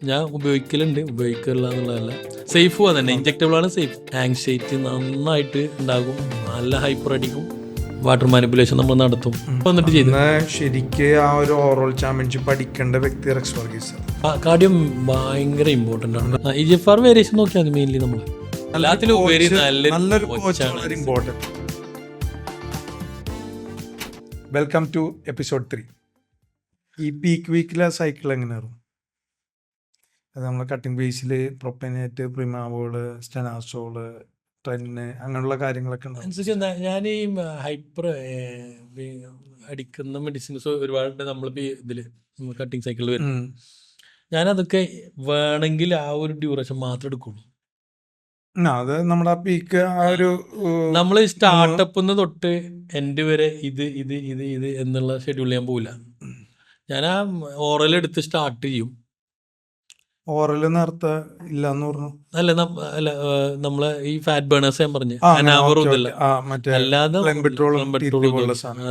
ഞാൻ ഉപയോഗിക്കില്ല എന്നുള്ളതല്ല. സേഫും അതന്നെ, ഇഞ്ചക്റ്റബിൾ ആണ് സേഫ്. ആങ്സൈറ്റി നന്നായിട്ട് ഉണ്ടാകും, നല്ല ഹൈപ്പർ അടിക്കും. വാട്ടർ മാനിപ്പുലേഷൻ നമ്മൾ നടത്തും. എന്നിട്ട് ചെയ്തു ശരിക്ക് ആ ഒരു ഓവറോൾ ചാമ്പ്യൻഷിപ്പ് അടിക്കേണ്ട വ്യക്തി റെക്സ് വർഗീസ്. കാർഡിയം ഭയങ്കര ഇമ്പോർട്ടൻ്റ് ആണ്. EGFR വേരിയേഷൻ നോക്കിയാൽ മതി മെയിൻലി. നമ്മൾ എല്ലാത്തിലും നല്ലൊരു coach important. Welcome to episode 3. ഈ പീക്ക് വീക്കിലെ സൈക്കിൾ എങ്ങനെയായിരുന്നു? അത് നമ്മൾ കട്ടിംഗ് ബേസിൽ പ്രൊപ്പനേറ്റ്, പ്രിമാവോള്, സ്റ്റെനാസോള്, ട്രെന്ന് അങ്ങനെയുള്ള കാര്യങ്ങളൊക്കെ അനുസരിച്ച് ഞാൻ ഈ ഹൈപ്പർ അടിക്കുന്ന മെഡിസിൻസ് ഒരുപാട് നമ്മളിപ്പോൾ ഇതിൽ കട്ടിങ് സൈക്കിളിൽ വരും. ഞാനതൊക്കെ വേണമെങ്കിൽ ആ ഒരു ഡ്യൂറേഷൻ മാത്രം എടുക്കുള്ളൂ. അത് നമ്മുടെ പീക്ക് ആ ഒരു നമ്മൾ സ്റ്റാർട്ടപ്പിന്ന് തൊട്ട് എൻഡ് വരെ ഇത് ഇത് ഇത് ഇത് എന്നുള്ള ഷെഡ്യൂൾ ചെയ്യാൻ പോവില്ല. ഞാൻ ആ ഓറൽ എടുത്ത് സ്റ്റാർട്ട് ചെയ്യും. ഓറല് നേരത്തെ ഇല്ലാന്ന് പറഞ്ഞു. അല്ല നമ്മളെ ഈ ഫാറ്റ് ബേണേഴ്സ് ഞാൻ പറഞ്ഞു, അല്ലാതെ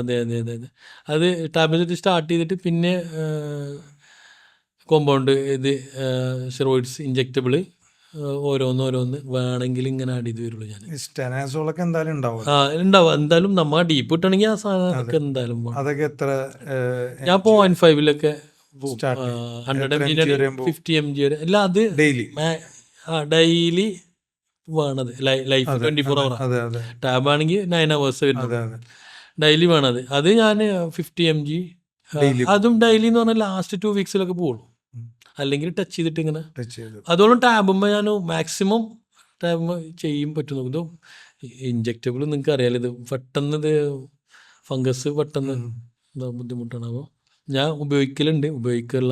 അതെ അതെ അതെ അതെ അത് ടാബ്ലറ്റ് സ്റ്റാർട്ട് ചെയ്തിട്ട് പിന്നെ കോമ്പൗണ്ട് ഇത് സ്റ്റിറോയിഡ്സ് ഇഞ്ചക്റ്റബിള് ഓരോന്ന് വേണമെങ്കിൽ ഇങ്ങനെ ആഡ് ചെയ്ത് വരുള്ളൂ. ഞാൻ സ്റ്റെനാസോളൊക്കെ എന്തായാലും ഉണ്ടാവും. എന്തായാലും നമ്മ ഡീപ്പ് കിട്ടണമെങ്കിൽ ആ സാധനമൊക്കെ എന്തായാലും അതൊക്കെ എത്ര? ഞാൻ 0.5 100 mg 50 mg വരെ അല്ല. അത് ഡെയിലി വേണത്. Life 24 hour. ടാബ് ആണെങ്കിൽ 9 hours വരുന്നത്. ഡെയിലി വേണത്. അത് ഞാൻ 50 mg അതും ഡെയിലി എന്ന് പറഞ്ഞാൽ ലാസ്റ്റ് 2 weeks പോകുള്ളൂ. അല്ലെങ്കിൽ ടച്ച് ചെയ്തിട്ട് ഇങ്ങനെ അതോളം ടാബുമ്പോൾ ഞാൻ മാക്സിമം ടാബ് ചെയ്യും പറ്റും. ഇത് ഇഞ്ചക്റ്റബിൾ നിങ്ങൾക്ക് അറിയാലോ, ഇത് പെട്ടെന്ന് ഇത് ഫംഗസ് പെട്ടെന്ന് ബുദ്ധിമുട്ടാണ്. അപ്പോൾ ഞാൻ ഉപയോഗിക്കില്ല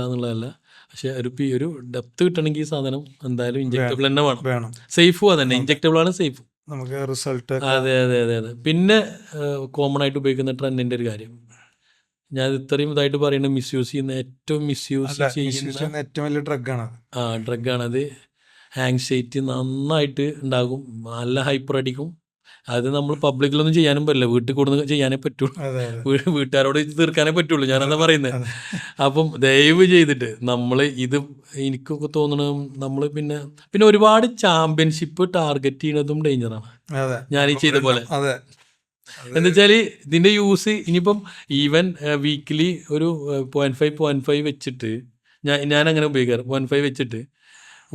എന്നുള്ളതല്ല. പക്ഷെ ഒരു ഡെപ്ത് കിട്ടണമെങ്കിൽ ഈ സാധനം എന്തായാലും ഇഞ്ചക്റ്റബിൾ തന്നെ വേണം. സേഫും അതന്നെ, ഇഞ്ചക്റ്റബിൾ ആണ് സേഫ്. നമുക്ക് റിസൾട്ട്. അതെ അതെ അതെ അതെ. പിന്നെ കോമൺ ആയിട്ട് ഉപയോഗിക്കുന്ന ട്രെൻഡിൻ്റെ ഒരു കാര്യം ഞാൻ ഇത്രയും ഇതായിട്ട് പറയുന്നത്, മിസ്യൂസ് ചെയ്യുന്ന ഏറ്റവും ഏറ്റവും വലിയ ഡ്രഗാണ്. ഡ്രഗാണത്. ആങ്സൈറ്റി നന്നായിട്ട് ഉണ്ടാകും, നല്ല ഹൈപ്പർ അടിക്കും. അത് നമ്മൾ പബ്ലിക്കിലൊന്നും ചെയ്യാനും പറ്റില്ല, വീട്ടിൽ കൊടുന്ന് ചെയ്യാനേ പറ്റുള്ളൂ, വീട്ടുകാരോട് തീർക്കാനേ പറ്റുള്ളൂ. ഞാനതാ പറയുന്നത്. അപ്പം ദയവ് ചെയ്തിട്ട് നമ്മൾ ഇത് എനിക്കൊക്കെ തോന്നണ നമ്മൾ പിന്നെ ഒരുപാട് ചാമ്പ്യൻഷിപ്പ് ടാർഗറ്റ് ചെയ്യുന്നതും ഡേഞ്ചറാണ്. ഞാൻ ഈ ചെയ്ത പോലെ എന്താ വെച്ചാൽ ഇതിൻ്റെ യൂസ് ഇനിയിപ്പം ഈവൻ വീക്കിലി ഒരു 0.5 വെച്ചിട്ട് ഞാൻ അങ്ങനെ ഉപയോഗിക്കാറ്. 0.5 വെച്ചിട്ട്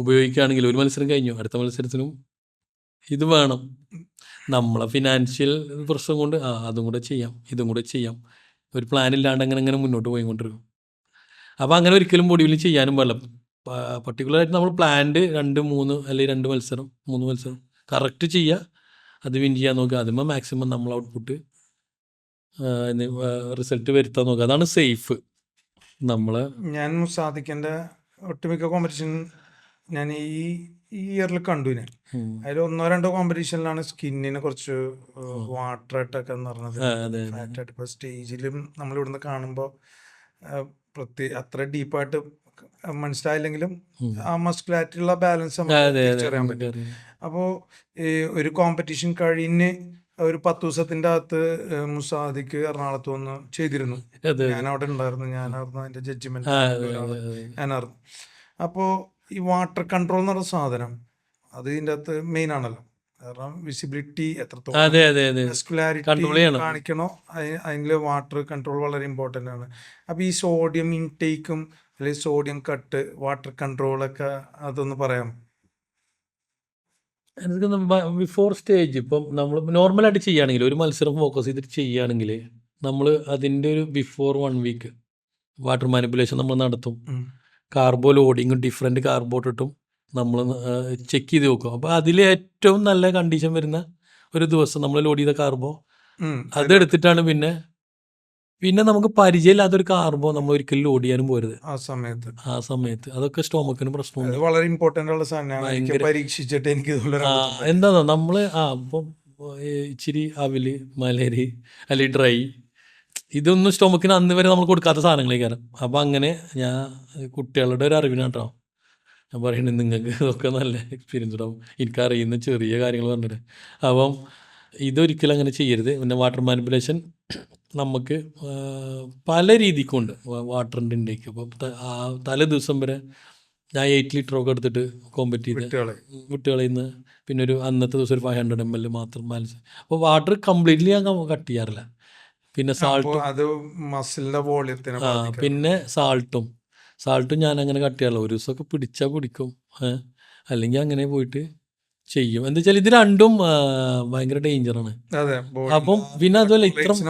ഉപയോഗിക്കുകയാണെങ്കിൽ ഒരു മത്സരം കഴിഞ്ഞു, അടുത്ത മത്സരത്തിനും ഇത് വേണം. നമ്മളെ ഫിനാൻഷ്യൽ പ്രശ്നം കൊണ്ട് അതും കൂടെ ചെയ്യാം ഇതും കൂടെ ചെയ്യാം, ഒരു പ്ലാൻ ഇല്ലാണ്ട് അങ്ങനെ മുന്നോട്ട് പോയിക്കൊണ്ടിരിക്കും. അപ്പോൾ അങ്ങനെ ഒരിക്കലും ബോഡി ബിൽഡിംഗ് ചെയ്യാനും പാടില്ല. പർട്ടിക്കുലറായിട്ട് നമ്മൾ പ്ലാൻഡ് 2-3 അല്ലെങ്കിൽ 2 മത്സരം 3 മത്സരം കറക്റ്റ് ചെയ്യുക, അത് വിൻ ചെയ്യാൻ നോക്കുക. അതുമ്പോൾ മാക്സിമം നമ്മൾ ഔട്ട്പുട്ട് റിസൾട്ട് വരുത്താൻ നോക്കുക. അതാണ് സേഫ്. ഞാൻ സാധിക്കേണ്ട ഒട്ടുമിക്ക കോമ്പറ്റീഷൻ ഞാൻ ഈ ഇയറിൽ കണ്ടു. ഞാൻ അതിൽ 1-2 കോമ്പറ്റീഷനിലാണ് സ്കിന്നിനെ കുറച്ച് വാട്ടർ ആയിട്ടൊക്കെ എന്ന് പറഞ്ഞത് ഫാറ്റായിട്ട്. ഇപ്പോൾ സ്റ്റേജിലും നമ്മളിവിടുന്ന് കാണുമ്പോൾ അത്ര ഡീപ്പായിട്ട് മനസ്സിലായില്ലെങ്കിലും ആ മസ്കുലാരിറ്റിയുള്ള ബാലൻസ് തിരിച്ചറിയാൻ പറ്റും. അപ്പോൾ ഒരു കോമ്പറ്റീഷൻ കഴിഞ്ഞ് ഒരു 10 ദിവസത്തിൻ്റെ അകത്ത് മുസാദിക്ക് എറണാകുളത്ത് വന്ന് ചെയ്തിരുന്നു. ഞാൻ അവിടെ ഉണ്ടായിരുന്നു, ഞാനായിരുന്നു അതിൻ്റെ ജഡ്ജിമെന്റ്, ഞാനായിരുന്നു. അപ്പോൾ ഈ വാട്ടർ കൺട്രോൾ എന്ന് പറയുന്ന സാധനം അത് ഇതിൻ്റെ അകത്ത് മെയിൻ ആണല്ലോ. കാരണം വിസിബിലിറ്റി എത്രത്തോളം മസ്കുലാരിറ്റി കാണിക്കണോ അതിൽ വാട്ടർ കൺട്രോൾ വളരെ ഇമ്പോർട്ടൻ്റ് ആണ്. അപ്പോൾ ഈ സോഡിയം ഇൻടേക്കും അല്ലെങ്കിൽ സോഡിയം കട്ട്, വാട്ടർ കൺട്രോളൊക്കെ അതൊന്ന് പറയാം. ബിഫോർ സ്റ്റേജ് ഇപ്പം നമ്മൾ നോർമലായിട്ട് ചെയ്യുകയാണെങ്കിൽ, ഒരു മത്സരം ഫോക്കസ് ചെയ്തിട്ട് ചെയ്യുകയാണെങ്കിൽ നമ്മൾ അതിൻ്റെ ഒരു ബിഫോർ 1 week വാട്ടർ മാനിപ്പുലേഷൻ നമ്മൾ നടത്തും. കാർബോ ലോഡിങ്ങും ഡിഫറെൻറ്റ് കാർബോ ഇട്ടിട്ടും നമ്മൾ ചെക്ക് ചെയ്ത് നോക്കും. അപ്പോൾ അതിൽ ഏറ്റവും നല്ല കണ്ടീഷൻ വരുന്ന ഒരു ദിവസം നമ്മൾ ലോഡ് ചെയ്ത കാർബോ അതെടുത്തിട്ടാണ് പിന്നെ നമുക്ക് പരിചയമില്ലാത്തൊരു കാർബോ നമ്മൾ ഒരിക്കലും ലോഡ് ചെയ്യാനും പോരുത് ആ സമയത്ത്. അതൊക്കെ സ്റ്റോമക്കിന് പ്രശ്നമുണ്ട്. വളരെ ഇമ്പോർട്ടൻ്റ് ഉള്ള സാധനമാണ്. പരീക്ഷിച്ചിട്ട് എനിക്ക് എന്താണോ നമ്മൾ ഇപ്പം ഇച്ചിരി അവില്, മലരി അല്ലെങ്കിൽ ഡ്രൈ, ഇതൊന്നും സ്റ്റൊമക്കിന് അന്ന് വരെ നമ്മൾ കൊടുക്കാത്ത സാധനങ്ങളേക്കാരം. അപ്പം അങ്ങനെ ഞാൻ കുട്ടികളുടെ ഒരു അറിവിനാട്ടോ ഞാൻ പറയുന്നത്, നിങ്ങൾക്ക് ഇതൊക്കെ നല്ല എക്സ്പീരിയൻസ് ഉണ്ടാവും, എനിക്കറിയുന്ന ചെറിയ കാര്യങ്ങൾ പറഞ്ഞിട്ട്. അപ്പം ഇതൊരിക്കലും അങ്ങനെ ചെയ്യരുത്. പിന്നെ വാട്ടർ മാനിപ്പുലേഷൻ നമുക്ക് പല രീതിക്കുണ്ട് വാട്ടറിൻ്റെ ഇൻടേക്ക്. അപ്പോൾ തലേ ദിവസം വരെ ഞാൻ 8 ലിറ്ററൊക്കെ എടുത്തിട്ട് കോമ്പറ്റ് ചെയ്ത് കുട്ടികളെ കുട്ടികളിൽ നിന്ന് പിന്നെ ഒരു അന്നത്തെ ദിവസം ഒരു 500 ml മാത്രം ബാലൻസ്. അപ്പോൾ വാട്ടർ കംപ്ലീറ്റ്ലി ഞാൻ കട്ട് ചെയ്യാറില്ല. പിന്നെ അപ്പോൾ സാൾട്ടും അത് മസിലിന്റെ വോളിയത്തിനെ ബാധിക്കും. പിന്നെ സാൾട്ടും ഞാൻ അങ്ങനെ കട്ട് ചെയ്യാറില്ല. ഒരു ദിവസമൊക്കെ പിടിച്ചാൽ പിടിക്കും, അല്ലെങ്കിൽ അങ്ങനെ പോയിട്ട് ചെയ്യും. എന്താ വെച്ചാൽ ഇത് രണ്ടും ഭയങ്കര ഡേഞ്ചറാണ്. അതെ, അപ്പം പിന്നെ അതുപോലെ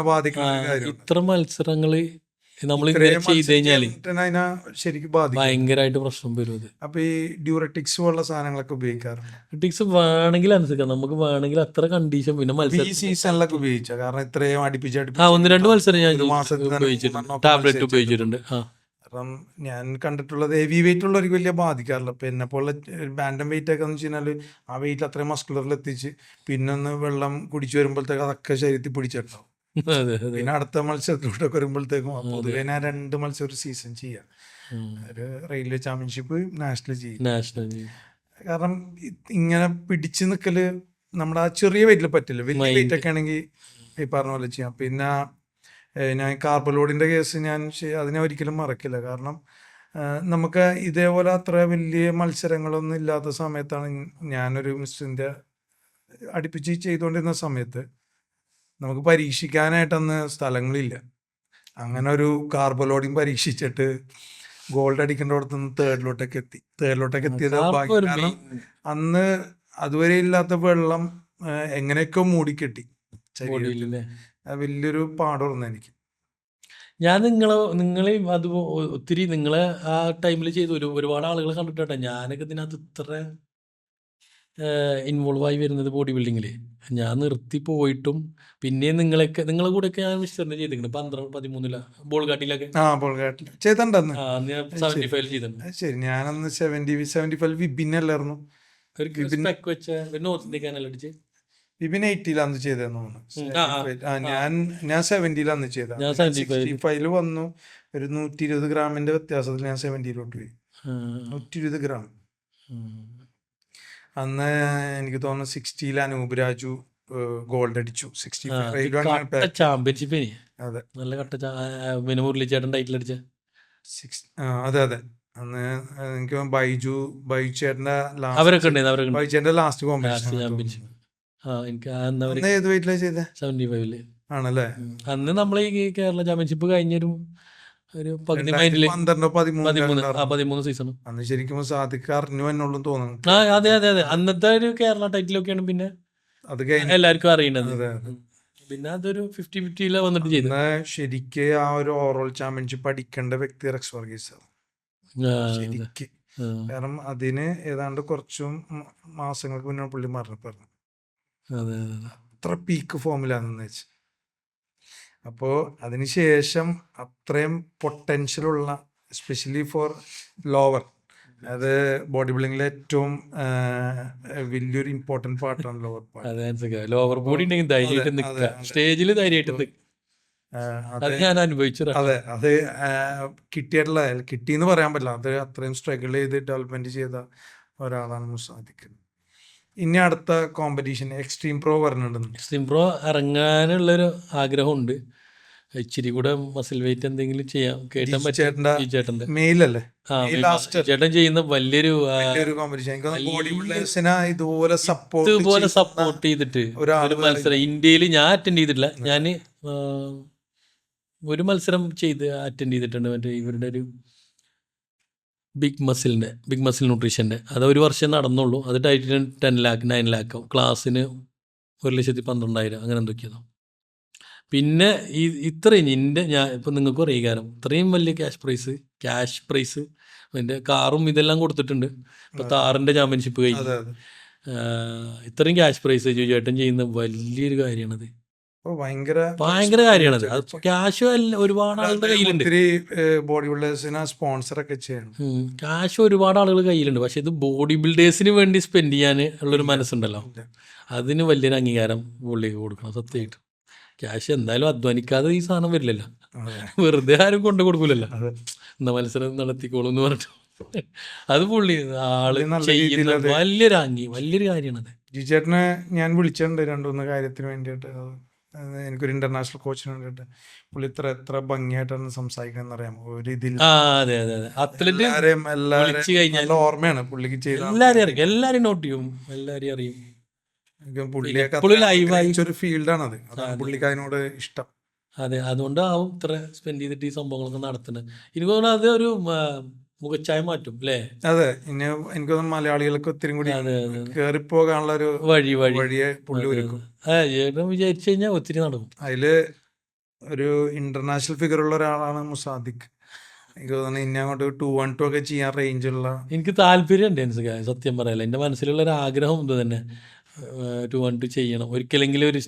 ബാധിക്കുന്ന ഒരു കാര്യമാണ്. ഇത്ര മത്സരങ്ങൾ നമ്മൾ ഇങ്ങനെ ചെയ്ത് കഴിഞ്ഞാൽ അതിനെ ശരിക്കും ബാധിക്കും. ഭയങ്കരമായിട്ട് പ്രശ്നം വരും അത്. അപ്പൊ ഈ ഡ്യൂററ്റിക്സ് പോലുള്ള സാധനങ്ങളൊക്കെ ഉപയോഗിക്കാറുണ്ട്. ടിക്സ് വേണമെങ്കിൽ അനുസരിക്കാം, നമുക്ക് വേണമെങ്കിൽ അത്ര കണ്ടീഷൻ. പിന്നെ ഈ മത്സരം സീസണിലൊക്കെ ഉപയോഗിച്ച കാരണം ഇത്രയും അടുപ്പിച്ച് 1-2 മത്സരം ഞാൻ ഒരു മാസത്തിൽ തന്നെ ഉപയോഗിച്ചിട്ടുണ്ട്, 3 ടാബ്ലറ്റ് ഉപയോഗിച്ചിട്ടുണ്ട്. കാരണം ഞാൻ കണ്ടിട്ടുള്ളത് ഹെവി വെയിറ്റ് ഉള്ളവർക്ക് വലിയ ബാധിക്കാറില്ല. ഇപ്പൊ എന്നെ പോലെ ബാൻഡം വെയിറ്റ് ഒക്കെ എന്ന് വെച്ച് കഴിഞ്ഞാൽ ആ വെയിറ്റ് അത്രയും മസ്കുലറിൽ എത്തിച്ച് പിന്നെ ഒന്ന് വെള്ളം കുടിച്ചു വരുമ്പോഴത്തേക്ക് അതൊക്കെ ശരീരത്തിൽ പിടിച്ചിട്ടുണ്ടാവും. അതെ അതെ. പിന്നെ അടുത്ത മത്സരത്തിലൂടെ വരുമ്പോഴത്തേക്കും പൊതുവെ ഞാൻ 2 മത്സരം ഒരു സീസൺ ചെയ്യാം. ഒരു റെയിൽവേ ചാമ്പ്യൻഷിപ്പ്, നാഷണൽ ചെയ്യും. നാഷണൽ കാരണം ഇങ്ങനെ പിടിച്ചു നിൽക്കല് നമ്മുടെ ആ ചെറിയ വെയിറ്റിൽ പറ്റില്ല. വലിയ വെയിറ്റ് ഒക്കെ ആണെങ്കിൽ ഈ പറഞ്ഞ പോലെ ചെയ്യാം. പിന്നെ ഞാൻ കാർബലോഡിൻ്റെ കേസ് അതിനെ ഒരിക്കലും മറക്കില്ല. കാരണം നമുക്ക് ഇതേപോലെ അത്ര വലിയ മത്സരങ്ങളൊന്നും ഇല്ലാത്ത സമയത്താണ് ഞാനൊരു മിസ്റ്റർ ഇന്ത്യ അടുപ്പിച്ച് ചെയ്തുകൊണ്ടിരുന്ന സമയത്ത് നമുക്ക് പരീക്ഷിക്കാനായിട്ടന്ന് സ്ഥലങ്ങളില്ല. അങ്ങനെ ഒരു കാർബലോഡിങ് പരീക്ഷിച്ചിട്ട് ഗോൾഡ് അടിക്കേണ്ടടുത്ത് നിന്ന് തേർഡിലോട്ടൊക്കെ എത്തിയത് ഭാഗ്യം. കാരണം അന്ന് അതുവരെ ഇല്ലാത്ത വെള്ളം എങ്ങനെയൊക്കെ മൂടിക്കെട്ടി വലിയൊരു പാടുറന്നു എനിക്ക്. ഞാൻ നിങ്ങളെ അത് ഒത്തിരി നിങ്ങളെ ആ ടൈമിൽ ചെയ്ത് ഒരുപാട് ആളുകൾ കണ്ടിട്ടോ. ഞാനൊക്കെ ഇതിനകത്ത് ഇത്ര ഇൻവോൾവ് ആയി വരുന്നത് ബോഡി ബിൽഡിങ്ങിൽ ഞാൻ നിർത്തി പോയിട്ടും പിന്നെയും നിങ്ങളെ കൂടെയൊക്കെ ഞാൻ മിസ്റ്ററിനെ ചെയ്തിട്ടുണ്ട്. 12-13 ബോൾഗാട്ടിലൊക്കെ ചെയ്തിട്ടുണ്ടെന്ന്. 75 ചെയ്തിട്ടുണ്ട്. ശരി, ഞാനന്ന് 75 വിപിനല്ലായിരുന്നു. നോർത്ത് ഇന്ത്യക്കാനല്ല അടിച്ച് വിപിൻ 80 ചെയ്തെന്ന് തോന്നുന്നു. ഞാൻ 70 ചെയ്ത. 65 വന്നു. ഒരു 120 ഗ്രാമിന്റെ വ്യത്യാസത്തിൽ ഞാൻ 70 പോയി. 120 ഗ്രാം. അന്ന് എനിക്ക് തോന്നുന്നു 60 അനൂപ് രാജു ഗോൾഡ് അടിച്ചു. 65 ചാമ്പ്യൻഷിപ്പ്. അതെ, നല്ല പിന്നെ മുരളിച്ചേട്ടൻ ടൈറ്റിൽ അടിച്ച. അതെ അതെ. അന്ന് എനിക്ക് ബൈജു ചേട്ടന്റെ ലാസ്റ്റ് ചാമ്പ്യൻഷിപ്പ്. ഏത് വെയിറ്റിലാ ചെയ്തേ? 75 ആണല്ലേ. അന്ന് നമ്മൾ ഈ കേരള ചാമ്പ്യൻഷിപ്പ് കഴിഞ്ഞൊരു ഒരു 13 സീസണും അന്ന് ശരിക്കും സാദിഖ് അറിഞ്ഞു എന്നുള്ളൂ തോന്നുന്നു. അതെ അതെ അതെ. അന്നത്തെ ഒരു കേരള ടൈറ്റിലൊക്കെയാണ് പിന്നെ അത് എല്ലാവർക്കും അറിയണത്. പിന്നെ അതൊരു 50-50 വന്നിട്ട് ചെയ്തു. ശരിക്ക് ആ ഒരു ഓവറോൾ ചാമ്പ്യൻഷിപ്പ് അടിക്കേണ്ട വ്യക്തി റെക്സ് വർഗീസ് ശരിക്ക്. കാരണം അതിന് ഏതാണ്ട് കുറച്ചും മാസങ്ങൾക്ക് മുന്നേ പുള്ളി മരണപ്പെട്ടു. അത്ര പീക്ക് ഫോമിലാണെന്ന് വെച്ച്. അപ്പോൾ അതിനുശേഷം അത്രയും പൊട്ടൻഷ്യലുള്ള എസ്പെഷ്യലി ഫോർ ലോവർ, അത് ബോഡി ബിൽഡിങ്ങിലെ ഏറ്റവും വലിയൊരു ഇമ്പോർട്ടൻറ്റ് പാർട്ടാണ് ലോവർ പാർട്ട്. ലോവർ ബോഡി സ്റ്റേജിൽ ഞാൻ അനുഭവിച്ചു. അതെ, അത് കിട്ടിയെന്ന് പറയാൻ പറ്റില്ല. അത് അത്രയും സ്ട്രഗിൾ ചെയ്ത് ഡെവലപ്മെന്റ് ചെയ്ത ഒരാളാണ് മുസാദിഖ്. ഇനി അടുത്ത കോമ്പറ്റീഷൻ എക്സ്ട്രീം പ്രോ പറഞ്ഞിട്ടുണ്ട്. എക്സ്ട്രീം പ്രോ ഇറങ്ങാനുള്ളൊരു ആഗ്രഹമുണ്ട്. ഇച്ചിരി കൂടെ മസിൽ വെയിറ്റ് എന്തെങ്കിലും ചെയ്യാം. കേട്ടാൻ പറ്റും. മെയിലല്ലേ ചേട്ടൻ ചെയ്യുന്ന വലിയൊരു ഇതുപോലെ സപ്പോർട്ട് ചെയ്തിട്ട് ഒരു മത്സരം ഇന്ത്യയിൽ ഞാൻ അറ്റൻഡ് ചെയ്തിട്ടില്ല. ഞാൻ ഒരു മത്സരം അറ്റൻഡ് ചെയ്തിട്ടുണ്ട്. മറ്റേ ഇവരുടെ ഒരു ബിഗ് മസിൽ ന്യൂട്രീഷൻ്റെ. അത് ഒരു വർഷം നടന്നുള്ളൂ. അത് ഡയറ്റിന് 10 lakh 9 lakh ക്ലാസ്സിന് 1,12,000 അങ്ങനെ എന്തൊക്കെയാണ്. പിന്നെ ഇത്രയും ഞാൻ ഇപ്പം നിങ്ങൾക്ക് അറിയാം, ഇത്രയും വലിയ ക്യാഷ് പ്രൈസ് എൻ്റെ കാറും ഇതെല്ലാം കൊടുത്തിട്ടുണ്ട്. ഇപ്പോൾ താറിൻ്റെ ചാമ്പ്യൻഷിപ്പ് കഴിഞ്ഞു. ഇത്രയും ക്യാഷ് പ്രൈസ് ചേട്ടൻ ചെയ്യുന്ന വലിയൊരു കാര്യമാണത്. ഭയങ്കര കാര്യമാണത്. അത് ക്യാഷ് ഒരുപാട് ആളുകളുടെ കയ്യിലുണ്ട്. ബോഡി ബിൽഡേഴ്സിനെ സ്പോൺസറൊക്കെ ചെയ്യണം. ക്യാഷ് ഒരുപാട് ആളുകൾ കയ്യിലുണ്ട്. പക്ഷെ ഇത് ബോഡി ബിൽഡേഴ്സിന് വേണ്ടി സ്പെൻഡ് ചെയ്യാൻ ഉള്ളൊരു മനസ്സുണ്ടല്ലോ, അതിന് വലിയൊരു അംഗീകാരം പുള്ളിക്ക് കൊടുക്കണം. സത്യമായിട്ട് ക്യാഷ് എന്തായാലും അധ്വാനിക്കാതെ ഈ സാധനം വരില്ലല്ലോ. വെറുതെ ആരും കൊണ്ടു കൊടുക്കൂലല്ലോ. എന്നാ മത്സരം നടത്തിക്കോളൂ എന്ന് പറഞ്ഞിട്ട് അത് പുള്ളി ആള് ചെയ്യുന്ന വലിയൊരു കാര്യമാണത്. ജിചേട്ടനെ ഞാൻ വിളിച്ചിട്ടുണ്ട് 2-3 കാര്യത്തിന് വേണ്ടിയിട്ട്. എനിക്കൊരു ഇന്റർനാഷണൽ കോച്ചിന് വേണ്ടിയിട്ട് പുള്ളി എത്ര ഭംഗിയായിട്ടാണ് സംസാരിക്കണമെന്ന് അറിയാമോ. ഒരു ഇതിൽ ആ അതെ അതെ അതെ. അത്ലറ്റ് എല്ലാരെയും വിളിച്ചു കഴിഞ്ഞാൽ നല്ല ഓർമ്മയാണ് പുള്ളിക്ക് ചെയ്ത എല്ലാരും അറിയും, എല്ലാരും നോട്ട് ചെയ്യും, എല്ലാരും അറിയും. പുള്ളിയൊക്കെ എപ്പോഴും ലൈവായി. ഒരു ഫീൽഡാണത്. അതാണ് പുള്ളിക്ക് അതിനോട് ഇഷ്ടം. അതെ, അതുകൊണ്ടാവും ഇത്ര സ്പെൻഡ് ചെയ്തിട്ട് ഈ സംഭവങ്ങളൊക്കെ നടത്തുന്നത്. എനിക്ക് തോന്നുന്നു അത് ഒരു മുഖച്ഛായ മാറ്റും അല്ലേ. അതെ, ഇനി എനിക്ക് തോന്നുന്നു മലയാളികൾക്ക് ഒത്തിരി കൂടി അതെ അതെ. കേറിപ്പോകാനുള്ള ഒരു വഴിയെ പുള്ളി ഒരുക്കും. ചേട്ടൻ വിചാരിച്ചു കഴിഞ്ഞാൽ ഒത്തിരി നടക്കും. അതില് ഒരു ഇന്റർനാഷണൽ ഫിഗർ ഉള്ള ഒരാളാണ് മുസാദിഖ്. എനിക്ക് തോന്നുന്നു ഇനി അങ്ങോട്ട് 2-on-2 ഒക്കെ ചെയ്യാൻ റേഞ്ചുള്ള. എനിക്ക് താല്പര്യമുണ്ട് എനിക്ക്, സത്യം പറയാലോ. എൻ്റെ മനസ്സിലുള്ള ഒരു ആഗ്രഹം ഇത് തന്നെ, 2-on-2 ചെയ്യണം, ഒരിക്കലെങ്കിലും ഒരു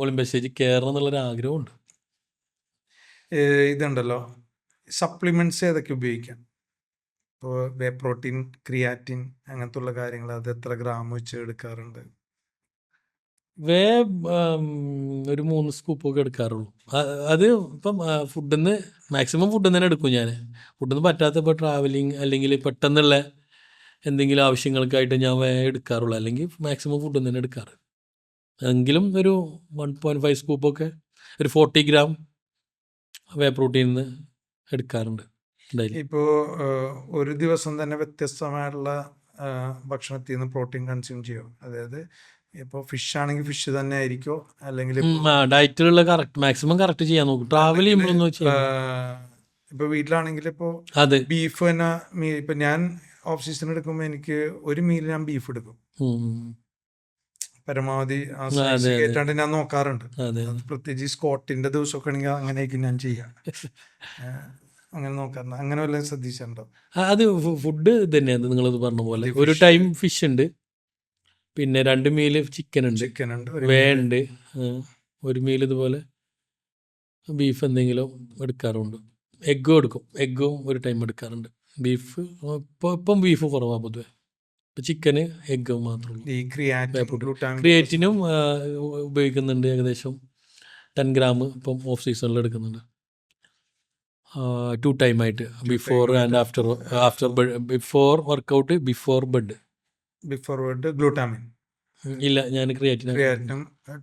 ഒളിമ്പിക് സ്റ്റേജിൽ കയറണം എന്നുള്ളൊരു ആഗ്രഹമുണ്ട്. ഇതുണ്ടല്ലോ, സപ്ലിമെന്റ്സ് ഏതൊക്കെ ഉപയോഗിക്കാം? ഇപ്പോൾ വേ പ്രോട്ടീൻ, ക്രിയാറ്റിൻ അങ്ങനത്തെ ഉള്ള കാര്യങ്ങൾ, അത് എത്ര ഗ്രാം വെച്ച് എടുക്കാറുണ്ട്? ഒരു 3 സ്കൂപ്പൊക്കെ എടുക്കാറുള്ളൂ. അത് ഇപ്പം ഫുഡിൽ നിന്ന് മാക്സിമം ഫുഡിൽ നിന്ന് തന്നെ എടുക്കും ഞാൻ. ഫുഡിൽ നിന്ന് പറ്റാത്ത ഇപ്പോൾ ട്രാവലിങ് അല്ലെങ്കിൽ പെട്ടെന്നുള്ള എന്തെങ്കിലും ആവശ്യങ്ങൾക്കായിട്ട് ഞാൻ എടുക്കാറുള്ളൂ. അല്ലെങ്കിൽ മാക്സിമം ഫുഡിൽ നിന്ന് തന്നെ എടുക്കാറ്. എങ്കിലും ഒരു 1.5 സ്കൂപ്പൊക്കെ, ഒരു 40 ഗ്രാം വേ പ്രോട്ടീനിൽ നിന്ന് എടുക്കാറുണ്ട്. ഇപ്പോൾ ഒരു ദിവസം തന്നെ വ്യത്യസ്തമായിട്ടുള്ള ഭക്ഷണത്തിൽ നിന്ന് പ്രോട്ടീൻ കൺസ്യൂം ചെയ്യുമോ? അതായത് ഇപ്പോൾ ഫിഷ് ആണെങ്കിൽ ഫിഷ് തന്നെ ആയിരിക്കോ, അല്ലെങ്കിൽ ഡയറ്റിലുള്ള കറക്റ്റ് മാക്സിമം കറക്റ്റ് ചെയ്യാൻ നോക്കും. ട്രാവൽ ചെയ്യുമ്പോഴൊന്നും ഇപ്പോൾ വീട്ടിലാണെങ്കിൽ ഇപ്പോൾ ബീഫ് തന്നെ ഇപ്പം ഞാൻ ഓഫ് സീസൺ എടുക്കുമ്പോൾ എനിക്ക് ഒരു മീൽ ഞാൻ ബീഫ് എടുക്കും. പരമാവധി കേട്ടാണ്ട് ഞാൻ നോക്കാറുണ്ട്. പ്രത്യേകിച്ച് സ്കോട്ടിന്റെ ദിവസമൊക്കെ ആണെങ്കിൽ അങ്ങനെയൊക്കെ ഞാൻ ചെയ്യാം. അങ്ങനെ നോക്കാറുണ്ട്. അങ്ങനെ വല്ലതും ശ്രദ്ധിച്ചിട്ടുണ്ടോ? അത് ഫുഡ് തന്നെയാണ് നിങ്ങളത് പറഞ്ഞ പോലെ. ഒരു ടൈം ഫിഷ് ഉണ്ട്, പിന്നെ 2 മീല് ചിക്കൻ ഉണ്ട്, വേണ്ട് ഒരു മീൽ ഇതുപോലെ ബീഫ് എന്തെങ്കിലും എടുക്കാറുണ്ട്. എഗ്ഗും എടുക്കും, എഗ്ഗും ഒരു ടൈം എടുക്കാറുണ്ട്. ബീഫ് ഇപ്പം ബീഫ് കുറവാണ് പൊതുവെ. ഇപ്പം ചിക്കന്, എഗ്ഗ് മാത്രമേ ഉള്ളൂ. ക്രിയേറ്റിനും ഉപയോഗിക്കുന്നുണ്ട്. ഏകദേശം 10 ഗ്രാം ഇപ്പം ഓഫ് സീസണിൽ എടുക്കുന്നുണ്ട്. 2 ടൈമായിട്ട്, before and after before workout, before bed. Glutamine ഇല്ല, ഞാൻ ക്രിയേറ്റിനും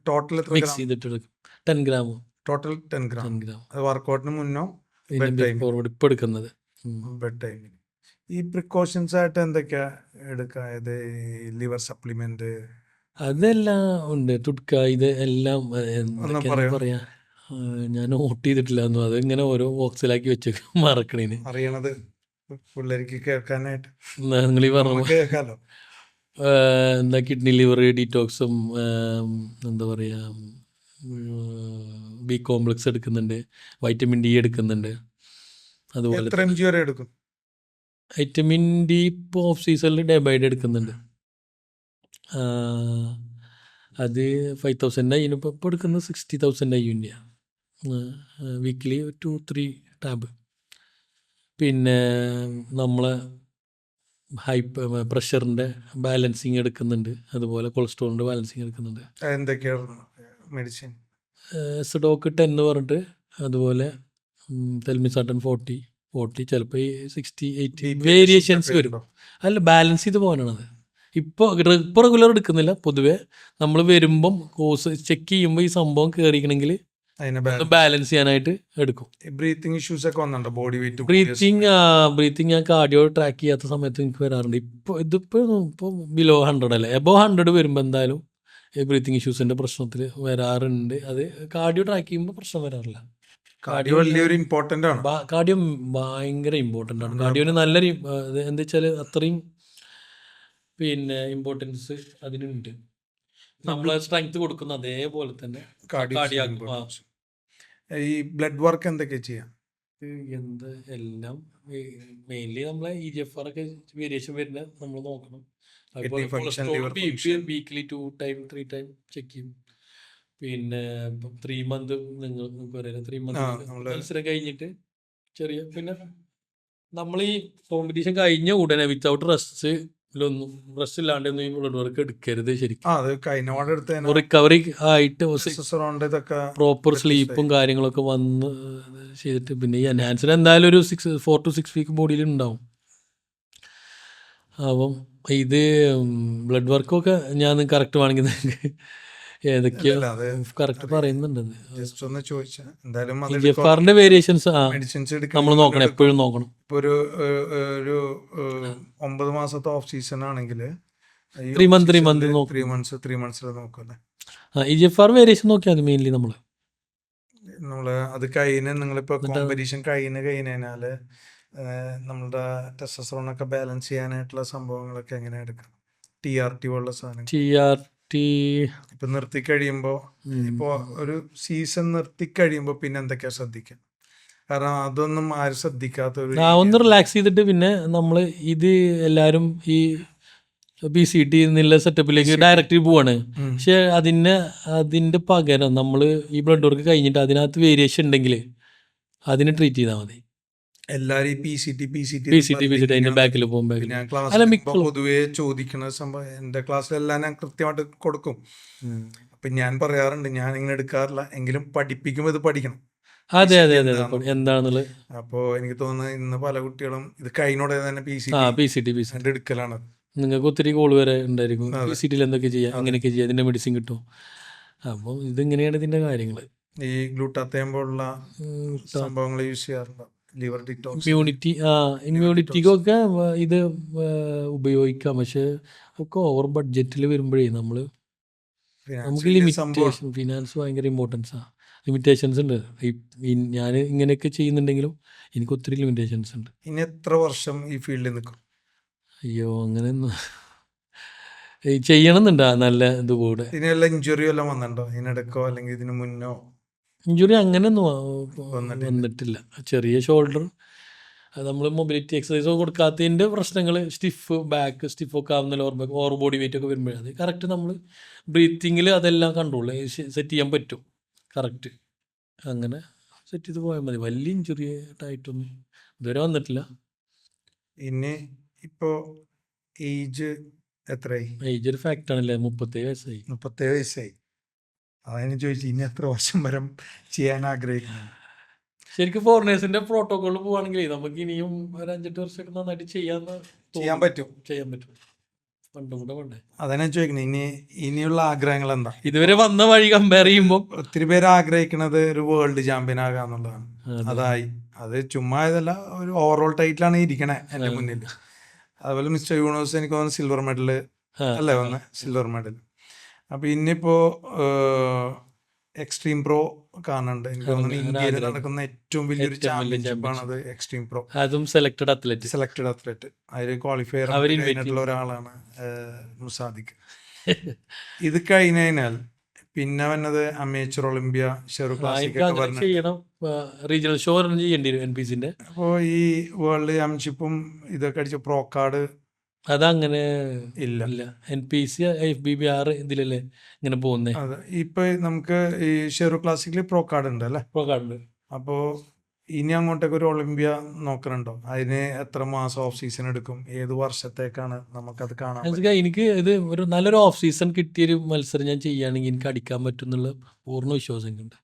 ടോട്ടൽ മിക്സ് ചെയ്തിട്ട് എടുക്കും. 10 ഗ്രാം ടോട്ടൽ 10 ഗ്രാം. വർക്കൗട്ടിന് മുന്നോ ഇപ്പം എടുക്കുന്നത് ബെഡ് ടൈമിൽ. ഈ പ്രിക്കോഷൻസ് ആയിട്ട് എന്തൊക്കെയാ എടുക്കുക? ലിവർ സപ്ലിമെന്റ് അതെല്ലാം ഉണ്ട്. തുട്ക, ഇത് എല്ലാം പറയാ, ഞാൻ നോട്ട് ചെയ്തിട്ടില്ല ഒന്നും. അതിങ്ങനെ ഓരോ ബോക്സിലാക്കി വെച്ച് മറക്കണേന്. അറിയണത് പിള്ളേർക്ക് കേൾക്കാനായിട്ട് നിങ്ങൾ ഈ പറഞ്ഞ കേൾക്കാലോ. എന്താ കിഡ്നി ലിവർ ഡീറ്റോക്സും, എന്താ പറയുക, ബി കോംപ്ലക്സ് എടുക്കുന്നുണ്ട്, വൈറ്റമിൻ ഡി എടുക്കുന്നുണ്ട്. അതുപോലെ എത്ര mg വരെ എടുക്കും? വൈറ്റമിൻ ഡി ഇപ്പോൾ ഓഫ് സീസണിൽ ഡേ ബൈ ഡേ എടുക്കുന്നുണ്ട്. അത് 5,000 അതിനിപ്പോൾ ഇപ്പോൾ എടുക്കുന്നത് 60,000 IUNയാണ് വീക്ക്ലി 2-3 ടാബ്. പിന്നെ നമ്മളെ പ്രഷറിൻ്റെ ബാലൻസിങ് എടുക്കുന്നുണ്ട്, അതുപോലെ കൊളസ്ട്രോളിൻ്റെ ബാലൻസിങ് എടുക്കുന്നുണ്ട്. എന്തൊക്കെയാണ് മെഡിസിൻ? സ്ഡോക്ക് 10 പറഞ്ഞിട്ട്, അതുപോലെ തെൽമിസാട്ടൻ 40, ചിലപ്പോൾ ഈ 60-80 വേരിയേഷൻസ് വരും. അല്ല, ബാലൻസ് ചെയ്ത് പോകാനാണത്. ഇപ്പോൾ റെഗുലർ എടുക്കുന്നില്ല. പൊതുവെ നമ്മൾ വരുമ്പം കോഴ്സ് ചെക്ക് ചെയ്യുമ്പോൾ ഈ സംഭവം കയറിക്കണമെങ്കിൽ ബാലൻസ് ചെയ്യാനായിട്ട് എടുക്കും. ബ്രീത്തിങ് ഇഷ്യൂസ് ഒക്കെ വന്നിട്ടുണ്ടോ? ബോഡി വെയിറ്റ് ബ്രീത്തിങ് ഞാൻ കാർഡിയോ ട്രാക്ക് ചെയ്യാത്ത സമയത്ത് എനിക്ക് വരാറുണ്ട്. ഇപ്പോൾ ബിലോ 100 അല്ലേ, എബോവ് 100 വരുമ്പോൾ എന്തായാലും ഈ ബ്രീത്തിങ് ഇഷ്യൂസിൻ്റെ പ്രശ്നത്തിൽ വരാറുണ്ട്. അത് കാർഡിയോ ട്രാക്ക് ചെയ്യുമ്പോൾ പ്രശ്നം വരാറില്ല. കാർഡിയോ വലിയൊരു ഇമ്പോർട്ടൻ്റ് ആണ്. കാർഡിയോ ഭയങ്കര ഇമ്പോർട്ടൻ്റ് ആണ്. കാർഡിയോന് നല്ലൊരു എന്താ വെച്ചാൽ അത്രയും പിന്നെ ഇമ്പോർട്ടൻസ് അതിനുണ്ട്. നമ്മളെ സ്ട്രെങ്ത് കൊടുക്കുന്ന അതേപോലെ തന്നെ കാർഡിയോ. ഈ ബ്ലഡ് വർക്ക് എന്തൊക്കെ ചെയ്യാം? എല്ലാം മെയിൻലി നമ്മളെ EGFR ഒക്കെ വേരിയേഷൻ വരുന്ന നമ്മൾ നോക്കണം. വീക്ക്ലി 2 ടൈം 3 ടൈം ചെക്ക് ചെയ്യും. പിന്നെ 3 മന്ത് നിങ്ങൾക്ക് പറയാം, 3 മന്ത് മത്സരം കഴിഞ്ഞിട്ട് ചെറിയ, പിന്നെ നമ്മൾ ഈ കോമ്പറ്റീഷൻ കഴിഞ്ഞ ഉടനെ വിത്തൗട്ട് റെസ്റ്റ് ഇല്ലാണ്ടൊന്നും ഈ ബ്ലഡ് വർക്ക് എടുക്കരുത്. ശരിക്കും റിക്കവറി ആയിട്ട് പ്രോപ്പർ സ്ലീപ്പും കാര്യങ്ങളൊക്കെ വന്ന് ചെയ്തിട്ട്, പിന്നെ ഈ എൻഹാൻസർ എന്തായാലും ഒരു 4 to 6 വീക്ക് ബോഡിയിൽ ഉണ്ടാവും. അപ്പം ഇത് ബ്ലഡ് വർക്കൊക്കെ ഞാൻ കറക്റ്റ് വേണമെങ്കിൽ ഏതൊക്കെയോ അല്ല അത് കറക്റ്റ് പറയുന്നുണ്ട്. ജസ്റ്റ് ഒന്ന് ചോദിച്ചാ എന്തായാലും അത് EGFR-ന്റെ വേരിയേഷൻസ് മെഡിസിൻസ് നമ്മൾ എടുക്കണം. നോക്കണം, എപ്പോഴും നോക്കണം. ഇപ്പൊ ഒരു 9 മാസത്തെ ഓഫ് സീസൺ ആണെങ്കിൽ ഈ 3 month 3 month 3 നോക്കും. മന്ത്സിൽ നോക്കുമല്ലേ. EGFR വേരിയേഷൻ നോക്കിയാൽ മതി മെയിൻലി നമ്മൾ. അത് കഴിഞ്ഞ് നിങ്ങളിപ്പോ കോമ്പറ്റീഷൻ കഴിഞ്ഞാല് നമ്മളുടെ ടെസ്റ്റോസ്റ്ററോൺ ഒക്കെ ബാലൻസ് ചെയ്യാനായിട്ടുള്ള സംഭവങ്ങളൊക്കെ എങ്ങനെ എടുക്കാം? TRT പോലുള്ള സാധനം TRT ഇപ്പൊ നിർത്തി കഴിയുമ്പോ, ഇപ്പൊ ഒരു സീസൺ നിർത്തി കഴിയുമ്പോ പിന്നെ എന്തൊക്കെയാ ശ്രദ്ധിക്കാം? കാരണം അതൊന്നും ആരും ശ്രദ്ധിക്കാത്ത ഒരു ഒന്ന് റിലാക്സ് ചെയ്തിട്ട് പിന്നെ നമ്മൾ ഇത് എല്ലാവരും ഈ PCT എന്നുള്ള സെറ്റപ്പിലേക്ക് ഡയറക്റ്റ് പോവാണ്. പക്ഷെ അതിൻ്റെ പകരം നമ്മൾ ഈ ബ്ലഡ് വർക്ക് കഴിഞ്ഞിട്ട് അതിനകത്ത് വേരിയേഷൻ ഉണ്ടെങ്കിൽ അതിനെ ട്രീറ്റ് ചെയ്താൽ മതി. എല്ലാരും PCT അതിന്റെ ബാക്കിൽ പോകും. ഞാൻ ക്ലാസ് പൊതുവെ ചോദിക്കുന്ന സംഭവം എന്റെ ക്ലാസ്സിലെല്ലാം ഞാൻ കൃത്യമായിട്ട് കൊടുക്കും. അപ്പൊ ഞാൻ പറയാറുണ്ട്, ഞാൻ ഇങ്ങനെ എടുക്കാറില്ല, എങ്കിലും പഠിപ്പിക്കുമ്പോൾ ഇത് പഠിക്കണം. അതെ എന്താണെന്നുള്ളത്. അപ്പോ എനിക്ക് തോന്നുന്നത് ഇന്ന് പല കുട്ടികളും ഇത് കഴിഞ്ഞോടെ തന്നെ PCT എടുക്കലാണ്. നിങ്ങൾക്ക് ഒത്തിരി കോൾ വരെ ഉണ്ടായിരിക്കും. PCT-യിൽ എന്തൊക്കെ ചെയ്യാം, അങ്ങനെയൊക്കെ ചെയ്യാം, ഇതിന്റെ മെഡിസിൻ കിട്ടും. അപ്പോൾ ഇതിങ്ങനെയാണ് ഇതിന്റെ കാര്യങ്ങൾ. ഈ ഗ്ലൂട്ടാത്തയോൺ പോലുള്ള സംഭവങ്ങൾ യൂസ് ചെയ്യാറുണ്ട്. ലിവർ ഡിറ്റോക്സ്, ഇമ്മ്യൂണിറ്റിക്കൊക്കെ ഇത് ഉപയോഗിക്കാം. പക്ഷെ ഒക്കെ ഓവർ ബഡ്ജറ്റിൽ വരുമ്പോഴേ നമുക്ക് ലിമിറ്റേഷൻ, ഫിനാൻസ് ഭയങ്കര ഇമ്പോർട്ടൻസാണ്. ലിമിറ്റേഷൻസ് ഉണ്ട്. ഞാൻ ഇങ്ങനെയൊക്കെ ചെയ്യുന്നുണ്ടെങ്കിലും എനിക്ക് ഒത്തിരി ലിമിറ്റേഷൻസ് ഉണ്ട്. ഇനി എത്ര വർഷം ഈ ഫീൽഡിൽ നിൽക്കും? അയ്യോ അങ്ങനെയൊന്നും ചെയ്യണമെന്നുണ്ടാ നല്ല ഇതുകൂടെ. ഇതിനുള്ള ഇഞ്ചുറി എല്ലാം വന്നിട്ടുണ്ടോ ഇതിനിടക്കോ അല്ലെങ്കിൽ ഇതിനു മുന്നോ? ഇഞ്ചുറി അങ്ങനെയൊന്നും വന്നിട്ടില്ല. ചെറിയ ഷോൾഡർ, നമ്മൾ മൊബിലിറ്റി എക്സസൈസോ കൊടുക്കാത്തതിൻ്റെ പ്രശ്നങ്ങൾ, ബാക്ക് സ്റ്റിഫൊക്കെ ആവുന്ന ഓവർ ബോഡി വെയിറ്റ് ഒക്കെ വരുമ്പോഴേ അത് കറക്റ്റ് നമ്മൾ ബ്രീത്തിങ്ങിൽ അതെല്ലാം കൺട്രോൾ സെറ്റ് ചെയ്യാൻ പറ്റും. കറക്റ്റ് അങ്ങനെ സെറ്റ് ചെയ്ത് പോയാൽ മതി. വലിയ ഇഞ്ചുറി ആയിട്ടൊന്നും ഇതുവരെ വന്നിട്ടില്ല. ഇനി ഇപ്പോൾ ഏജ് എത്രയായി? ഏജ് ഒരു ഫാക്റ്റാണല്ലേ. 37 വയസ്സായി. അതിന് ചോദിച്ചു ഇനി എത്ര വർഷം വരെ ചെയ്യാൻ ആഗ്രഹിക്കുന്നു? ശരിക്കും ഫോറിനേഴ്സിന്റെ പ്രോട്ടോകോളിൽ പോവാണെങ്കിൽ നമുക്ക് ഇനിയും ഒരു 5-8 വർഷമൊക്കെ നന്നായിട്ട് ചെയ്യാൻ പറ്റും. പണ്ടും കൂടെ വേണ്ടേ? അതാണ് ഞാൻ ചോദിക്കുന്നത്, ഇനിയുള്ള ആഗ്രഹങ്ങൾ എന്താ? ഇതുവരെ വന്ന വഴി കമ്പയർ ചെയ്യുമ്പോൾ ഒത്തിരി പേര് ആഗ്രഹിക്കുന്നത് ഒരു വേൾഡ് ചാമ്പ്യൻ ആകാന്നുള്ളതാണ്. അത് ചുമ്മാ ഇതല്ല, ഒരു ഓവറോൾ ടൈറ്റിലാണ് ഇരിക്കണേ എൻ്റെ മുന്നിൽ. അതുപോലെ മിസ്റ്റർ യൂണിവേഴ്സ് എനിക്ക് തോന്നുന്നു സിൽവർ മെഡൽ അല്ലേ വന്ന്, സിൽവർ മെഡൽ. അപ്പൊ ഇന്നിപ്പോ എക്സ്ട്രീം പ്രോ കാണുന്നുണ്ട്. എനിക്ക് തോന്നുന്നു ഇന്ത്യയിൽ നടക്കുന്ന ഏറ്റവും വലിയൊരു ചാമ്പ്യൻഷിപ്പാണ് അത്, എക്സ്ട്രീം പ്രോ. അതും സെലക്ടഡ് അത്ലറ്റ് അതിൽ ക്വാളിഫയർ ആയിട്ടുള്ള ഒരാളാണ് മുസാദിഖ്. ഇത് കഴിഞ്ഞാൽ പിന്നെ വന്നത് അമേച്ചർ ഒളിമ്പ്യ, ഷെറു ക്ലാസിക് ചെയ്യണം, റീജിയണൽ ഷോ ചെയ്യേണ്ടി വരും NPC-ന്റെ. അപ്പോൾ ഈ വേൾഡ് ചാമ്പ്യൻഷിപ്പും ഇതൊക്കെ അടിച്ച പ്രോ കാർഡ് അതങ്ങനെ ഇല്ല. NPC FBBR ഇതിലല്ലേ ഇങ്ങനെ പോകുന്നേ. അതെ, ഇപ്പൊ നമുക്ക് ഈ ഷെറു ക്ലാസിക്കില് പ്രോ കാർഡ് ഉണ്ട് അല്ലേ? Pro card. അപ്പോൾ ഇനി അങ്ങോട്ടേക്ക് ഒരു ഒളിമ്പ്യ നോക്കണുണ്ടോ? അതിന് എത്ര മാസം ഓഫ് സീസൺ എടുക്കും? ഏത് വർഷത്തേക്കാണ് നമുക്കത് കാണാൻ? എനിക്ക് ഇത് ഒരു നല്ലൊരു ഓഫ് സീസൺ കിട്ടിയൊരു മത്സരം ഞാൻ ചെയ്യുകയാണെങ്കിൽ എനിക്ക് അടിക്കാൻ പറ്റും എന്നുള്ള പൂർണ്ണ വിശ്വാസം എനിക്കുണ്ട്.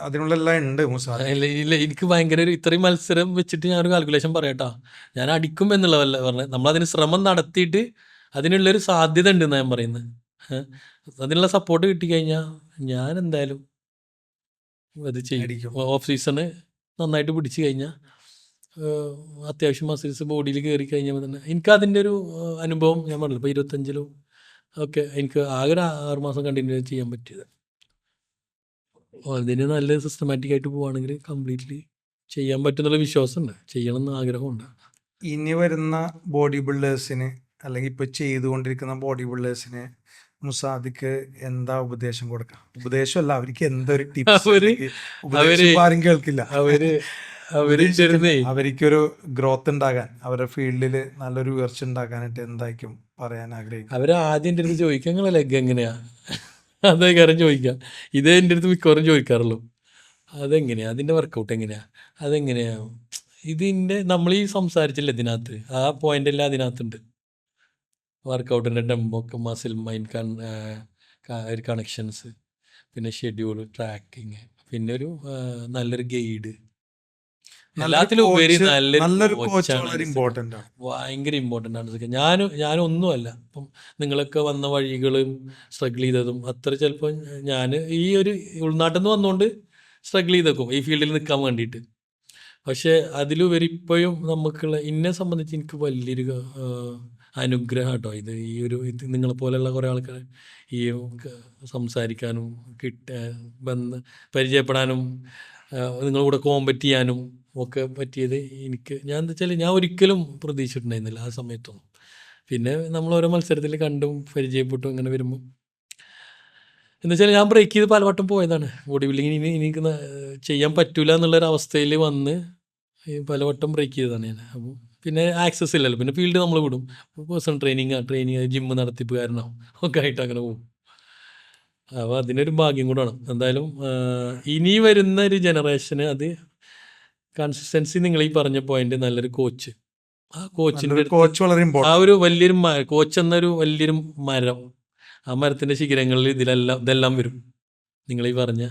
അതിനുള്ള എല്ലാം ഉണ്ട് മുസാദ്. ഇല്ല, എനിക്ക് ഭയങ്കര ഇത്രയും മത്സരം വെച്ചിട്ട് ഞാനൊരു കാൽക്കുലേഷൻ പറയാട്ടോ, ഞാൻ അടിക്കും എന്നുള്ളതല്ല പറഞ്ഞത്. നമ്മളതിന് ശ്രമം നടത്തിയിട്ട് അതിനുള്ളൊരു സാധ്യത ഉണ്ടെന്ന് ഞാൻ പറയുന്നത്. അതിനുള്ള സപ്പോർട്ട് കിട്ടിക്കഴിഞ്ഞാൽ ഞാൻ എന്തായാലും അത് ചെയ്യും. ഓഫ് സീസണ് നന്നായിട്ട് പിടിച്ചു കഴിഞ്ഞാൽ അത്യാവശ്യം മസിൽസ് ബോഡിയിൽ കയറി കഴിഞ്ഞാൽ തന്നെ എനിക്ക് അതിൻ്റെ ഒരു അനുഭവം ഞാൻ പറഞ്ഞില്ല. ഇപ്പോൾ 25-ലും ഒക്കെ എനിക്ക് ആകെ ഒരു 6 മാസം കണ്ടിന്യൂ ചെയ്യാൻ പറ്റിയത്. അതിന് നല്ല സിസ്റ്റമാറ്റിക് ആയിട്ട് പോവുകയാണെങ്കിൽ കംപ്ലീറ്റ്ലി ചെയ്യാൻ പറ്റുന്നുള്ള വിശ്വാസമുണ്ട്, ചെയ്യണമെന്ന് ആഗ്രഹമുണ്ട്. ഇനി വരുന്ന ബോഡി ബിൽഡേഴ്സിന് അല്ലെങ്കിൽ ഇപ്പോൾ ചെയ്തുകൊണ്ടിരിക്കുന്ന ബോഡി ബിൽഡേഴ്സിന് മുസാദിക്ക് എന്താ ഉപദേശം കൊടുക്കാം? ഉപദേശമല്ല, അവർക്ക് എന്തൊരു ടിപ്സ് ആരും കേൾക്കില്ല. അവർക്കൊരു ഗ്രോത്ത് ഉണ്ടാകാൻ, അവരുടെ ഫീൽഡിൽ നല്ലൊരു ഉയർച്ച ഉണ്ടാക്കാനായിട്ട് എന്തായിരിക്കും പറയാൻ ആഗ്രഹിക്കും? അവർ ആദ്യം എൻ്റെ അടുത്ത് ചോദിക്കുക നിങ്ങളെ ലെഗ് എങ്ങനെയാ, അതേ കാര്യം ചോദിക്കാം. ഇതേ എൻ്റെ അടുത്ത് മിക്കവാറും ചോദിക്കാറുള്ളൂ. അതെങ്ങനെയാ, അതിൻ്റെ വർക്കൗട്ട് എങ്ങനെയാ, അതെങ്ങനെയാ, ഇതിൻ്റെ നമ്മൾ ഈ സംസാരിച്ചില്ല ഇതിനകത്ത്, ആ പോയിന്റ് എല്ലാം അതിനകത്തുണ്ട്. വർക്കൗട്ടിൻ്റെ ടെമ്പൊക്കെ, മസിൽ മൈൻഡ് കണക്ഷൻസ്, പിന്നെ ഷെഡ്യൂൾ, ട്രാക്കിങ്, പിന്നെ ഒരു നല്ലൊരു ഗൈഡ്, എല്ലാത്തിലും ഉപരി നല്ലൊരു കോച്ച് കോച്ചാണ് വളരെ ഇമ്പോർട്ടന്റ് ആണ്. ഭയങ്കര ഇമ്പോർട്ടൻ്റ് ആണ് ഇതൊക്കെ. ഞാനൊന്നുമല്ല ഇപ്പം നിങ്ങളൊക്കെ വന്ന വഴികളും സ്ട്രഗിൾ ചെയ്തതും അത്ര ചിലപ്പോൾ ഞാൻ ഈ ഒരു ഉൾനാട്ടിൽ നിന്ന് വന്നുകൊണ്ട് സ്ട്രഗിൾ ചെയ്തേക്കും ഈ ഫീൽഡിൽ നിൽക്കാൻ വേണ്ടിയിട്ട്. പക്ഷേ അതിലുപരി ഇപ്പോഴും നമുക്കുള്ള എന്നെ സംബന്ധിച്ച് എനിക്ക് വലിയൊരു അനുഗ്രഹം കേട്ടോ ഇത്. ഈ ഒരു ഇത് നിങ്ങളെപ്പോലെയുള്ള കുറേ ആൾക്കാർ ഈ സംസാരിക്കാനും പരിചയപ്പെടാനും നിങ്ങളുടെ കൂടെ കോമ്പറ്റ് ചെയ്യാനും ഒക്കെ പറ്റിയത് എനിക്ക് ഞാൻ എന്താ വെച്ചാൽ ഞാൻ ഒരിക്കലും പ്രതീക്ഷിച്ചിട്ടുണ്ടായിരുന്നില്ല ആ സമയത്തൊന്നും. പിന്നെ നമ്മൾ ഓരോ മത്സരത്തിൽ കണ്ടും പരിചയപ്പെട്ടും അങ്ങനെ വരുമ്പോൾ എന്ന് വെച്ചാൽ ഞാൻ ബ്രേക്ക് ചെയ്ത് പലവട്ടം പോയതാണ്. ബോഡി ബിൽഡിങ്ങിന് എനിക്ക് ചെയ്യാൻ പറ്റൂല എന്നുള്ളൊരവസ്ഥയിൽ വന്ന് പലവട്ടം ബ്രേക്ക് ചെയ്തതാണ് ഞാൻ. അപ്പോൾ പിന്നെ ആക്സസ് ഇല്ലല്ലോ, പിന്നെ ഫീൽഡ് നമ്മൾ വിടും, പേഴ്സണൽ ട്രെയിനിങ് ജിമ്മ് നടത്തിപ്പുകാരനാവും ഒക്കെ ആയിട്ട് അങ്ങനെ പോകും. അപ്പോൾ അതിനൊരു ഭാഗ്യം കൂടാണ്. എന്തായാലും ഇനി വരുന്ന ഒരു ജനറേഷന് അത് കൺസിസ്റ്റൻസി നിങ്ങൾ ഈ പറഞ്ഞ പോയിന്റ് നല്ലൊരു കോച്ച്, ആ കോച്ചിൻ്റെ കോച്ച് വളരെ ആ ഇമ്പോർട്ടന്റ്. ഒരു വലിയൊരു കോച്ച് എന്നൊരു വലിയൊരു മരം, ആ മരത്തിൻ്റെ ശിഖരങ്ങളിൽ ഇതെല്ലാം വരും. നിങ്ങൾ ഈ പറഞ്ഞ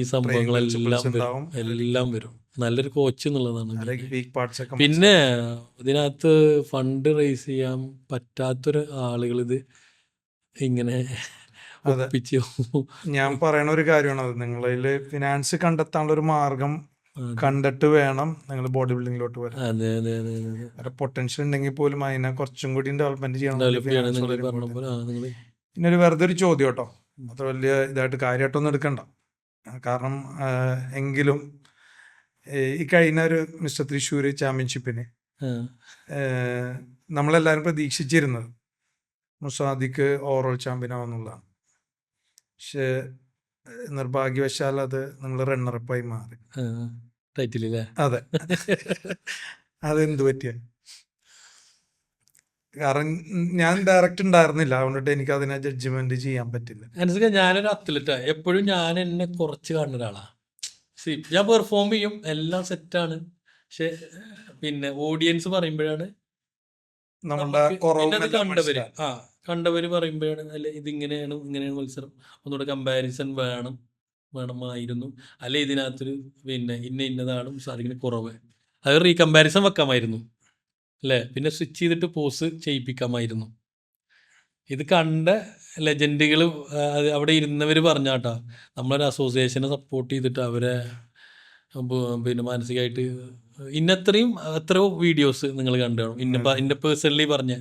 ഈ സംഭവങ്ങളെല്ലാം എല്ലാം വരും. നല്ലൊരു കോച്ച് എന്നുള്ളതാണ്. പിന്നെ ഇതിനകത്ത് ഫണ്ട് റേസ് ചെയ്യാൻ പറ്റാത്തൊരു ആളുകൾ ഇത് ഇങ്ങനെ ഒപ്പിച്ചു. ഞാൻ പറയണ ഒരു കാര്യമാണ് അത്, നിങ്ങളിൽ ഫിനാൻസ് കണ്ടെത്താനുള്ള ഒരു മാർഗം കണ്ടിട്ട് വേണം നിങ്ങൾ ബോഡി ബിൽഡിങ്ങിലോട്ട് വരാൻ. അതെ അതെ അതെ അതെ. പൊട്ടൻഷ്യൽ ഉണ്ടെങ്കിൽ പോലും അതിനെ കുറച്ചും കൂടി ഡെവലപ്മെന്റ് ചെയ്യണം. നിങ്ങൾ പിന്നെ ഒരു വെറുതെ ഒരു ചോദ്യം കേട്ടോ, അത്ര വലിയ ഇതായിട്ട് കാര്യമായിട്ടൊന്നും എടുക്കണ്ട. കാരണം എങ്കിലും ഈ കഴിഞ്ഞ ഒരു മിസ്റ്റർ തൃശ്ശൂർ ചാമ്പ്യൻഷിപ്പിന് നമ്മളെല്ലാവരും പ്രതീക്ഷിച്ചിരുന്നത് മുസാദിക്ക് ഓവറോൾ ചാമ്പ്യൻ ആവുന്നുള്ളതാണ്. പക്ഷെ നിർഭാഗ്യവശാൽ അത് നിങ്ങൾ റണ്ണറപ്പായി മാറി. ടൈറ്റിലല്ലേ? അതെ. അതെന്ത് പറ്റിയ? കാരണം ഞാൻ ഡയറക്റ്റ് ഉണ്ടായിരുന്നില്ല, അതുകൊണ്ടിട്ട് എനിക്ക് അതിനെ ജഡ്ജ്മെന്റ് ചെയ്യാൻ പറ്റില്ല. മനസ്സിലായി. ഞാനൊരു അത്ലറ്റാ, എപ്പോഴും ഞാൻ എന്നെ കുറച്ച് കാണുന്ന ഒരാളാണ്. ഞാൻ പെർഫോം ചെയ്യും, എല്ലാം സെറ്റാണ്. പക്ഷെ പിന്നെ ഓഡിയൻസ് പറയുമ്പോഴാണ് കണ്ടവര് പറയുമ്പോഴാണ് അല്ലെ ഇങ്ങനെയാണ് മത്സരം, ഒന്നുകൂടെ കമ്പാരിസൺ വേണമായിരുന്നു, അല്ലെ ഇതിനകത്തൊരു പിന്നെ ഇന്നതാണ് സാധിക്കുന്ന കുറവ്, അത് റീകമ്പാരിസൺ വെക്കാമായിരുന്നു അല്ലേ, പിന്നെ സ്വിച്ച് ചെയ്തിട്ട് പോസ് ചെയ്യിപ്പിക്കാമായിരുന്നു. ഇത് കണ്ട ലെജൻഡുകൾ അവിടെ ഇരുന്നവർ പറഞ്ഞാട്ടാ, നമ്മളൊരു അസോസിയേഷനെ സപ്പോർട്ട് ചെയ്തിട്ട് അവരെ പിന്നെ മാനസികമായിട്ട് എത്രയോ വീഡിയോസ് നിങ്ങൾ കണ്ടു കാണും. ഇന്നെ പേഴ്സണലി പറഞ്ഞ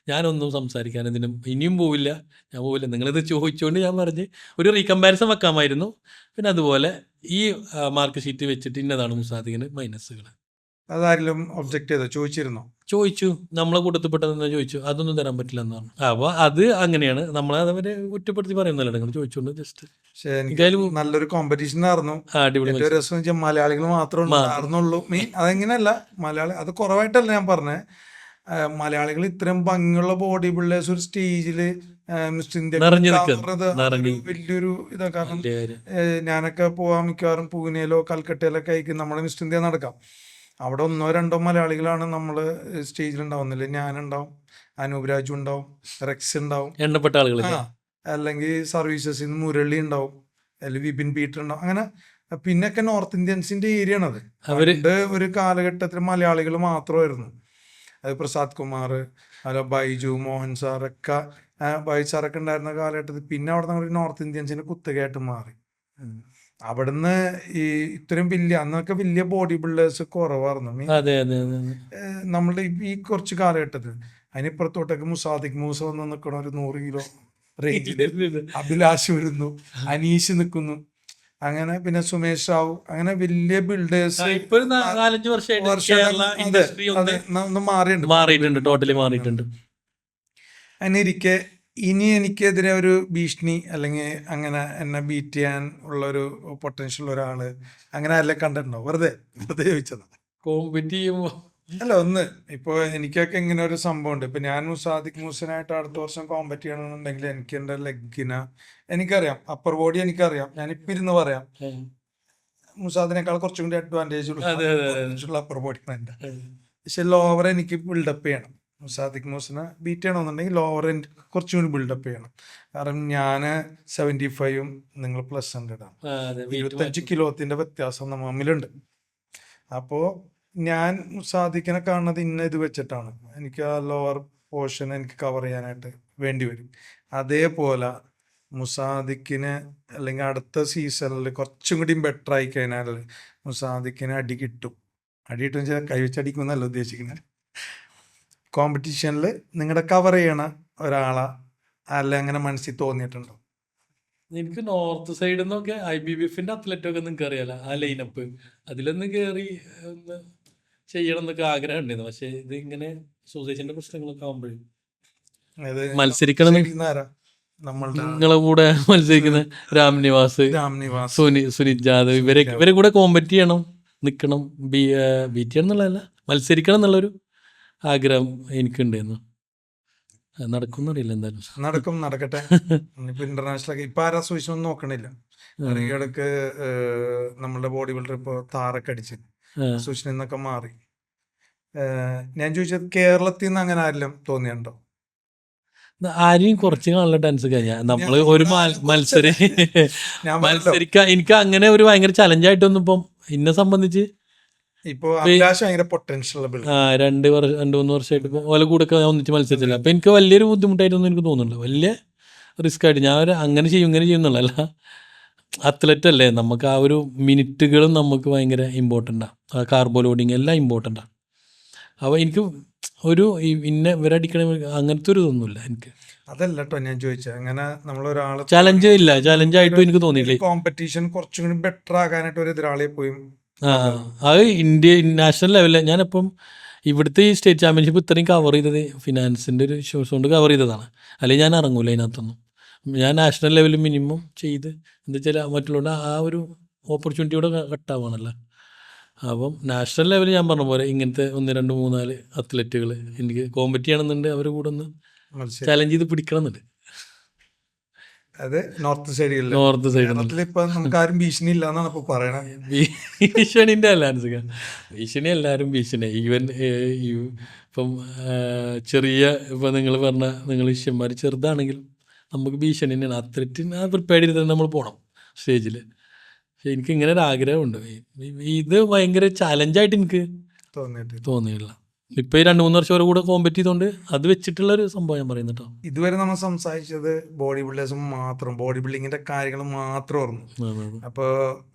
ഞാനൊന്നും സംസാരിക്കാൻ ഇനിയും പോവില്ല, ഞാൻ പോവില്ല. നിങ്ങളിത് ചോദിച്ചുകൊണ്ട് ഞാൻ പറഞ്ഞ് ഒരു റീകമ്പാരിസൺ വെക്കാമായിരുന്നു. പിന്നെ അതുപോലെ ഈ മാർക്ക് ഷീറ്റ് വെച്ചിട്ട് ഇന്നതാണ് മുസാദിക്കിന് മൈനസുകൾ. അതാരെങ്കിലും ഒബ്ജക്റ്റ് ചെയ്തോ? ചോദിച്ചു, നമ്മളെ കൂട്ടത്തിൽപ്പെട്ടതെന്ന് ചോദിച്ചു, അതൊന്നും തരാൻ പറ്റില്ല എന്നാണ്. അപ്പോൾ അത് അങ്ങനെയാണ്, നമ്മളെ അതവരെ കുറ്റപ്പെടുത്തി പറയുന്നല്ലോ, നിങ്ങൾ ചോദിച്ചുകൊണ്ട് ജസ്റ്റ്. നല്ലൊരു കോമ്പറ്റീഷൻ ആയിരുന്നു. മലയാളികൾ മാത്രമേ ഉണ്ടായിരുന്നുള്ളൂ. അതെങ്ങനെയല്ല, മലയാളി അത് കുറവായിട്ടല്ല ഞാൻ പറഞ്ഞത്. മലയാളികൾ ഇത്രയും ഭംഗിയുള്ള ബോഡി ബിൽഡേഴ്സ് ഒരു സ്റ്റേജില് മിസ്റ്റർ ഇന്ത്യ വലിയൊരു ഇതാ. കാരണം ഞാനൊക്കെ പോവാൻ മിക്കവാറും പൂനെയിലോ കൽക്കട്ടയിലൊക്കെ ആയിരിക്കും നമ്മളെ മിസ്റ്റർ ഇന്ത്യ നടക്കാം. അവിടെ 1-2 മലയാളികളാണ് നമ്മൾ സ്റ്റേജിലുണ്ടാവുന്നില്ല. ഞാനുണ്ടാവും, അനൂപ് രാജു ഉണ്ടാവും, റെക്സ് ഉണ്ടാവും, എണ്ണപ്പെട്ട ആളുകൾ, അല്ലെങ്കിൽ സർവീസസിൽ നിന്ന് മുരളി ഉണ്ടാവും, അല്ലെങ്കിൽ വിപിൻ പീറ്റർ ഉണ്ടാവും. അങ്ങനെ പിന്നൊക്കെ നോർത്ത് ഇന്ത്യൻസിന്റെ ഏരിയ ആണത്. അവരുടെ ഒരു കാലഘട്ടത്തിൽ മലയാളികൾ മാത്രമായിരുന്നു. അത് പ്രസാദ് കുമാർ, അല്ല ബൈജു, മോഹൻ സാറൊക്കെ സാറൊക്കെ ഉണ്ടായിരുന്ന കാലഘട്ടത്തിൽ പിന്നെ അവിടെ നിന്ന് നോർത്ത് ഇന്ത്യൻസിന് കുത്തകയായിട്ട് മാറി. അവിടുന്ന് ഈ ഇത്രയും അന്നൊക്കെ വലിയ ബോഡി ബിൽഡേഴ്സ് കുറവായിരുന്നു നമ്മളുടെ ഈ കുറച്ച് കാലഘട്ടത്തിൽ. അതിനിപ്പുറത്തോട്ടൊക്കെ മുസാദിക് മൂസ വന്ന് നിൽക്കണ ഒരു 100 കിലോ റേഞ്ചില്, അഭിലാഷ് വരുന്നു, അനീഷ് നിൽക്കുന്നു, അങ്ങനെ പിന്നെ സുമേഷ് റാവു, അങ്ങനെ വലിയ ബിൽഡേഴ്സ് മാറിയിട്ടുണ്ട്. അങ്ങനെ ഇരിക്കെ ഇനി എനിക്കെതിരെ ഒരു ഭീഷണി അല്ലെങ്കിൽ അങ്ങനെ എന്നെ ബീറ്റ് ചെയ്യാൻ ഉള്ളൊരു പൊട്ടൻഷ്യൽ ഒരാള് അങ്ങനെ അല്ലേ കണ്ടിട്ടുണ്ടോ? വെറുതെ ചോദിച്ചതാ. കോമ്പറ്റ് ചെയ്യുമ്പോ അല്ല, ഇപ്പൊ എനിക്കൊക്കെ ഇങ്ങനെ ഒരു സംഭവം ഉണ്ട്. ഇപ്പൊ ഞാൻ മുസാദിക് മൂസനായിട്ട് അടുത്ത വർഷം കോമ്പറ്റ് ചെയ്യണമെന്നുണ്ടെങ്കിൽ എനിക്ക് എന്റെ ലെഗിന് എനിക്കറിയാം, അപ്പർ ബോഡി എനിക്കറിയാം, ഞാനിപ്പോ ഇരുന്ന് പറയാം മുസാദിനേക്കാൾ കുറച്ചും കൂടി അഡ്വാൻറ്റേജ് ഉള്ള അപ്പർ ബോഡി എന്റെ. പക്ഷെ ലോവർ എനിക്ക് ബിൽഡപ്പ് ചെയ്യണം. മുസാദിക് മൂസിനെ ബീറ്റ് ചെയ്യണമെന്നുണ്ടെങ്കിൽ ലോവർ കുറച്ചും കൂടി ബിൽഡപ്പ് ചെയ്യണം. കാരണം ഞാൻ 75 നിങ്ങൾ +100 ആണ്. 25 കിലോത്തിന്റെ വ്യത്യാസം നമ്മൾ തമ്മിലുണ്ട്. അപ്പോൾ ഞാൻ മുസാദിക്കിനെ കാണുന്നത് ഇന്ന ഇത് വെച്ചിട്ടാണ്. എനിക്ക് ആ ലോവർ പോർഷൻ എനിക്ക് കവർ ചെയ്യാനായിട്ട് വേണ്ടി വരും. അതേപോലെ മുസാദിക്കിന് അല്ലെങ്കിൽ അടുത്ത സീസണിൽ കുറച്ചും കൂടി ബെറ്റർ ആയി കഴിഞ്ഞാൽ മുസാദിക്കിന് അടി കിട്ടും. അടി കിട്ടും വെച്ചാൽ കൈവച്ചടിക്കുമെന്നല്ല ഉദ്ദേശിക്കുന്നത്. കോമ്പറ്റീഷനിൽ നിങ്ങളുടെ കവർ ചെയ്യണ ഒരാളെ അല്ല അങ്ങനെ മനസ്സിൽ തോന്നിയിട്ടുണ്ടോ? എനിക്ക് നോർത്ത് സൈഡിൽ നിന്നൊക്കെ IBBFന്റെ അത്ലറ്റൊക്കെ നിങ്ങൾക്ക് അറിയാലോ, ആ ലൈനപ്പ് അതിലൊന്ന് കയറി ഒന്ന് ചെയ്യണം എന്നൊക്കെ ആഗ്രഹം ഉണ്ടായിരുന്നു. പക്ഷെ ഇത് ഇങ്ങനെ സൊസൈറ്റിന്റെ പ്രശ്നങ്ങളൊക്കെ ആകുമ്പോഴേ അത് മത്സരിക്കണം ആരാ? നമ്മളുടെ നിങ്ങളെ കൂടെ മത്സരിക്കുന്ന രാംനിവാസ്, രാംനിവാസ്, സുനിത് ജാദവ്, ഇവരെ കൂടെ കോമ്പറ്റ് ചെയ്യണം, നിൽക്കണം, ബീറ്റ് ചെയ്യണം എന്നുള്ളതല്ല, മത്സരിക്കണം എന്നുള്ളൊരു ആഗ്രഹം എനിക്കുണ്ടായിരുന്നു. നടക്കുന്നറിയില്ല എന്തായാലും. നടക്കും, നടക്കട്ടെ. ഇപ്പൊ ഇന്റർനാഷണൽ ഇപ്പൊ ആരാ സൂക്ഷിച്ചൊന്നും നോക്കണില്ല. ഇടയ്ക്ക് നമ്മളുടെ ബോഡി ബിൽഡർ ഇപ്പൊ താറൊക്കെ അടിച്ച് സൂക്ഷിച്ചിൽ നിന്നൊക്കെ മാറി. ഞാൻ ചോദിച്ചത് കേരളത്തിൽ നിന്ന് അങ്ങനെ ആരെങ്കിലും തോന്നിയുണ്ടോ? ആരെയും കുറച്ച് കാണുന്ന ടെൻസ് കഴിഞ്ഞാൽ നമ്മള് ഒരു മത്സരിക്കാൻ എനിക്ക് അങ്ങനെ ഒരു ഭയങ്കര ചലഞ്ചായിട്ടൊന്നും ഇപ്പം എന്നെ സംബന്ധിച്ച് ഇപ്പൊ അഭിലാഷ് ഭയങ്കര പൊട്ടൻഷ്യൽ 2-3 വർഷമായിട്ട് ഇപ്പൊ ഓല കൂടെ ഒക്കെ ഒന്നിച്ച് മത്സരിച്ചില്ല. അപ്പൊ എനിക്ക് വലിയൊരു ബുദ്ധിമുട്ടായിട്ടൊന്നും എനിക്ക് തോന്നുന്നില്ല, വലിയ റിസ്ക് ആയിട്ട്. ഞാൻ അങ്ങനെ ചെയ്യും ഇങ്ങനെ ചെയ്യുന്നുള്ളല്ല, അത്ലറ്റ് അല്ലേ, നമുക്ക് ആ ഒരു മിനിറ്റുകളും നമുക്ക് ഭയങ്കര ഇമ്പോർട്ടൻ്റാണ്. ആ കാർബോ ലോഡിങ് എല്ലാം ഇമ്പോർട്ടൻ്റാണ്. അപ്പോൾ എനിക്ക് ഒരു ഇവരടിക്കണ അങ്ങനത്തെ ഒരു ഇതൊന്നുമില്ല എനിക്ക്. അതല്ല കേട്ടോ ഞാൻ ചോദിച്ചത്, അങ്ങനെ നമ്മളൊരാള് ചലഞ്ചായിട്ടും എനിക്ക് തോന്നിയില്ലേ. കോമ്പറ്റീഷൻ കുറച്ചും കൂടി ബെറ്റർ ആകാനായിട്ട് ഒരു എതിരാളിയെ പോയി അത് നാഷണൽ ലെവലിൽ ഞാനിപ്പം ഇവിടുത്തെ ഈ സ്റ്റേറ്റ് ചാമ്പ്യൻഷിപ്പ് ഇത്രയും കവർ ചെയ്തത് ഫിനാൻസിൻ്റെ ഒരു ഇഷ്യൂസ് കൊണ്ട് കവർ ചെയ്തതാണ്. അല്ലെങ്കിൽ ഞാൻ ഇറങ്ങൂല അതിനകത്തൊന്നും. ഞാൻ നാഷണൽ ലെവലിൽ മിനിമം ചെയ്ത് എന്താ വെച്ചാൽ മറ്റുള്ള ആ ഒരു ഓപ്പർച്യൂണിറ്റിയോടെ കട്ടാവുകയാണല്ലോ. അപ്പം നാഷണൽ ലെവലിൽ ഞാൻ പറഞ്ഞ പോലെ ഇങ്ങനത്തെ 1, 2, 3, 4 അത്ലറ്റുകൾ എനിക്ക് കോമ്പറ്റ് ചെയ്യണമെന്നുണ്ട്, അവരുടെ കൂടെ ഒന്ന് ചലഞ്ച് ചെയ്ത് പിടിക്കണം എന്നുണ്ട്. അത് നോർത്ത് സൈഡിൽ ഇപ്പൊ നമുക്ക് ആരും ഭീഷണി ഇല്ല എന്നാണ് ഇപ്പൊ പറയണത്. ഭീഷണിന്റെ അല്ല ഭീഷണി എല്ലാവരും ഭീഷണി. ഈവൻ ഇപ്പം ചെറിയ ഇപ്പൊ നിങ്ങൾ പറഞ്ഞ നിങ്ങൾ ശിഷ്യന്മാർ ചെറുതാണെങ്കിലും നമുക്ക് ഭീഷണി തന്നെയാണ്. അത്ലറ്റിന് പ്രിപ്പയർ ചെയ്ത് നമ്മൾ പോകണം സ്റ്റേജിൽ. പക്ഷെ എനിക്ക് ഇങ്ങനെ ഒരു ആഗ്രഹമുണ്ട്. ഇത് ഭയങ്കര ചലഞ്ചായിട്ട് എനിക്ക് തോന്നിയില്ല. ഇപ്പൊ ഈ 2-3 വർഷം വരെ കൂടെ കോമ്പറ്റ് ചെയ്തോണ്ട് അത് വെച്ചിട്ടുള്ള ഒരു സംഭവം ഞാൻ പറയുന്നത് കേട്ടോ. ഇതുവരെ നമ്മൾ സംസാരിച്ചത് ബോഡി ബിൽഡേഴ്സും മാത്രം, ബോഡി ബിൽഡിങ്ങിന്റെ കാര്യങ്ങൾ മാത്രമായിരുന്നു. അപ്പൊ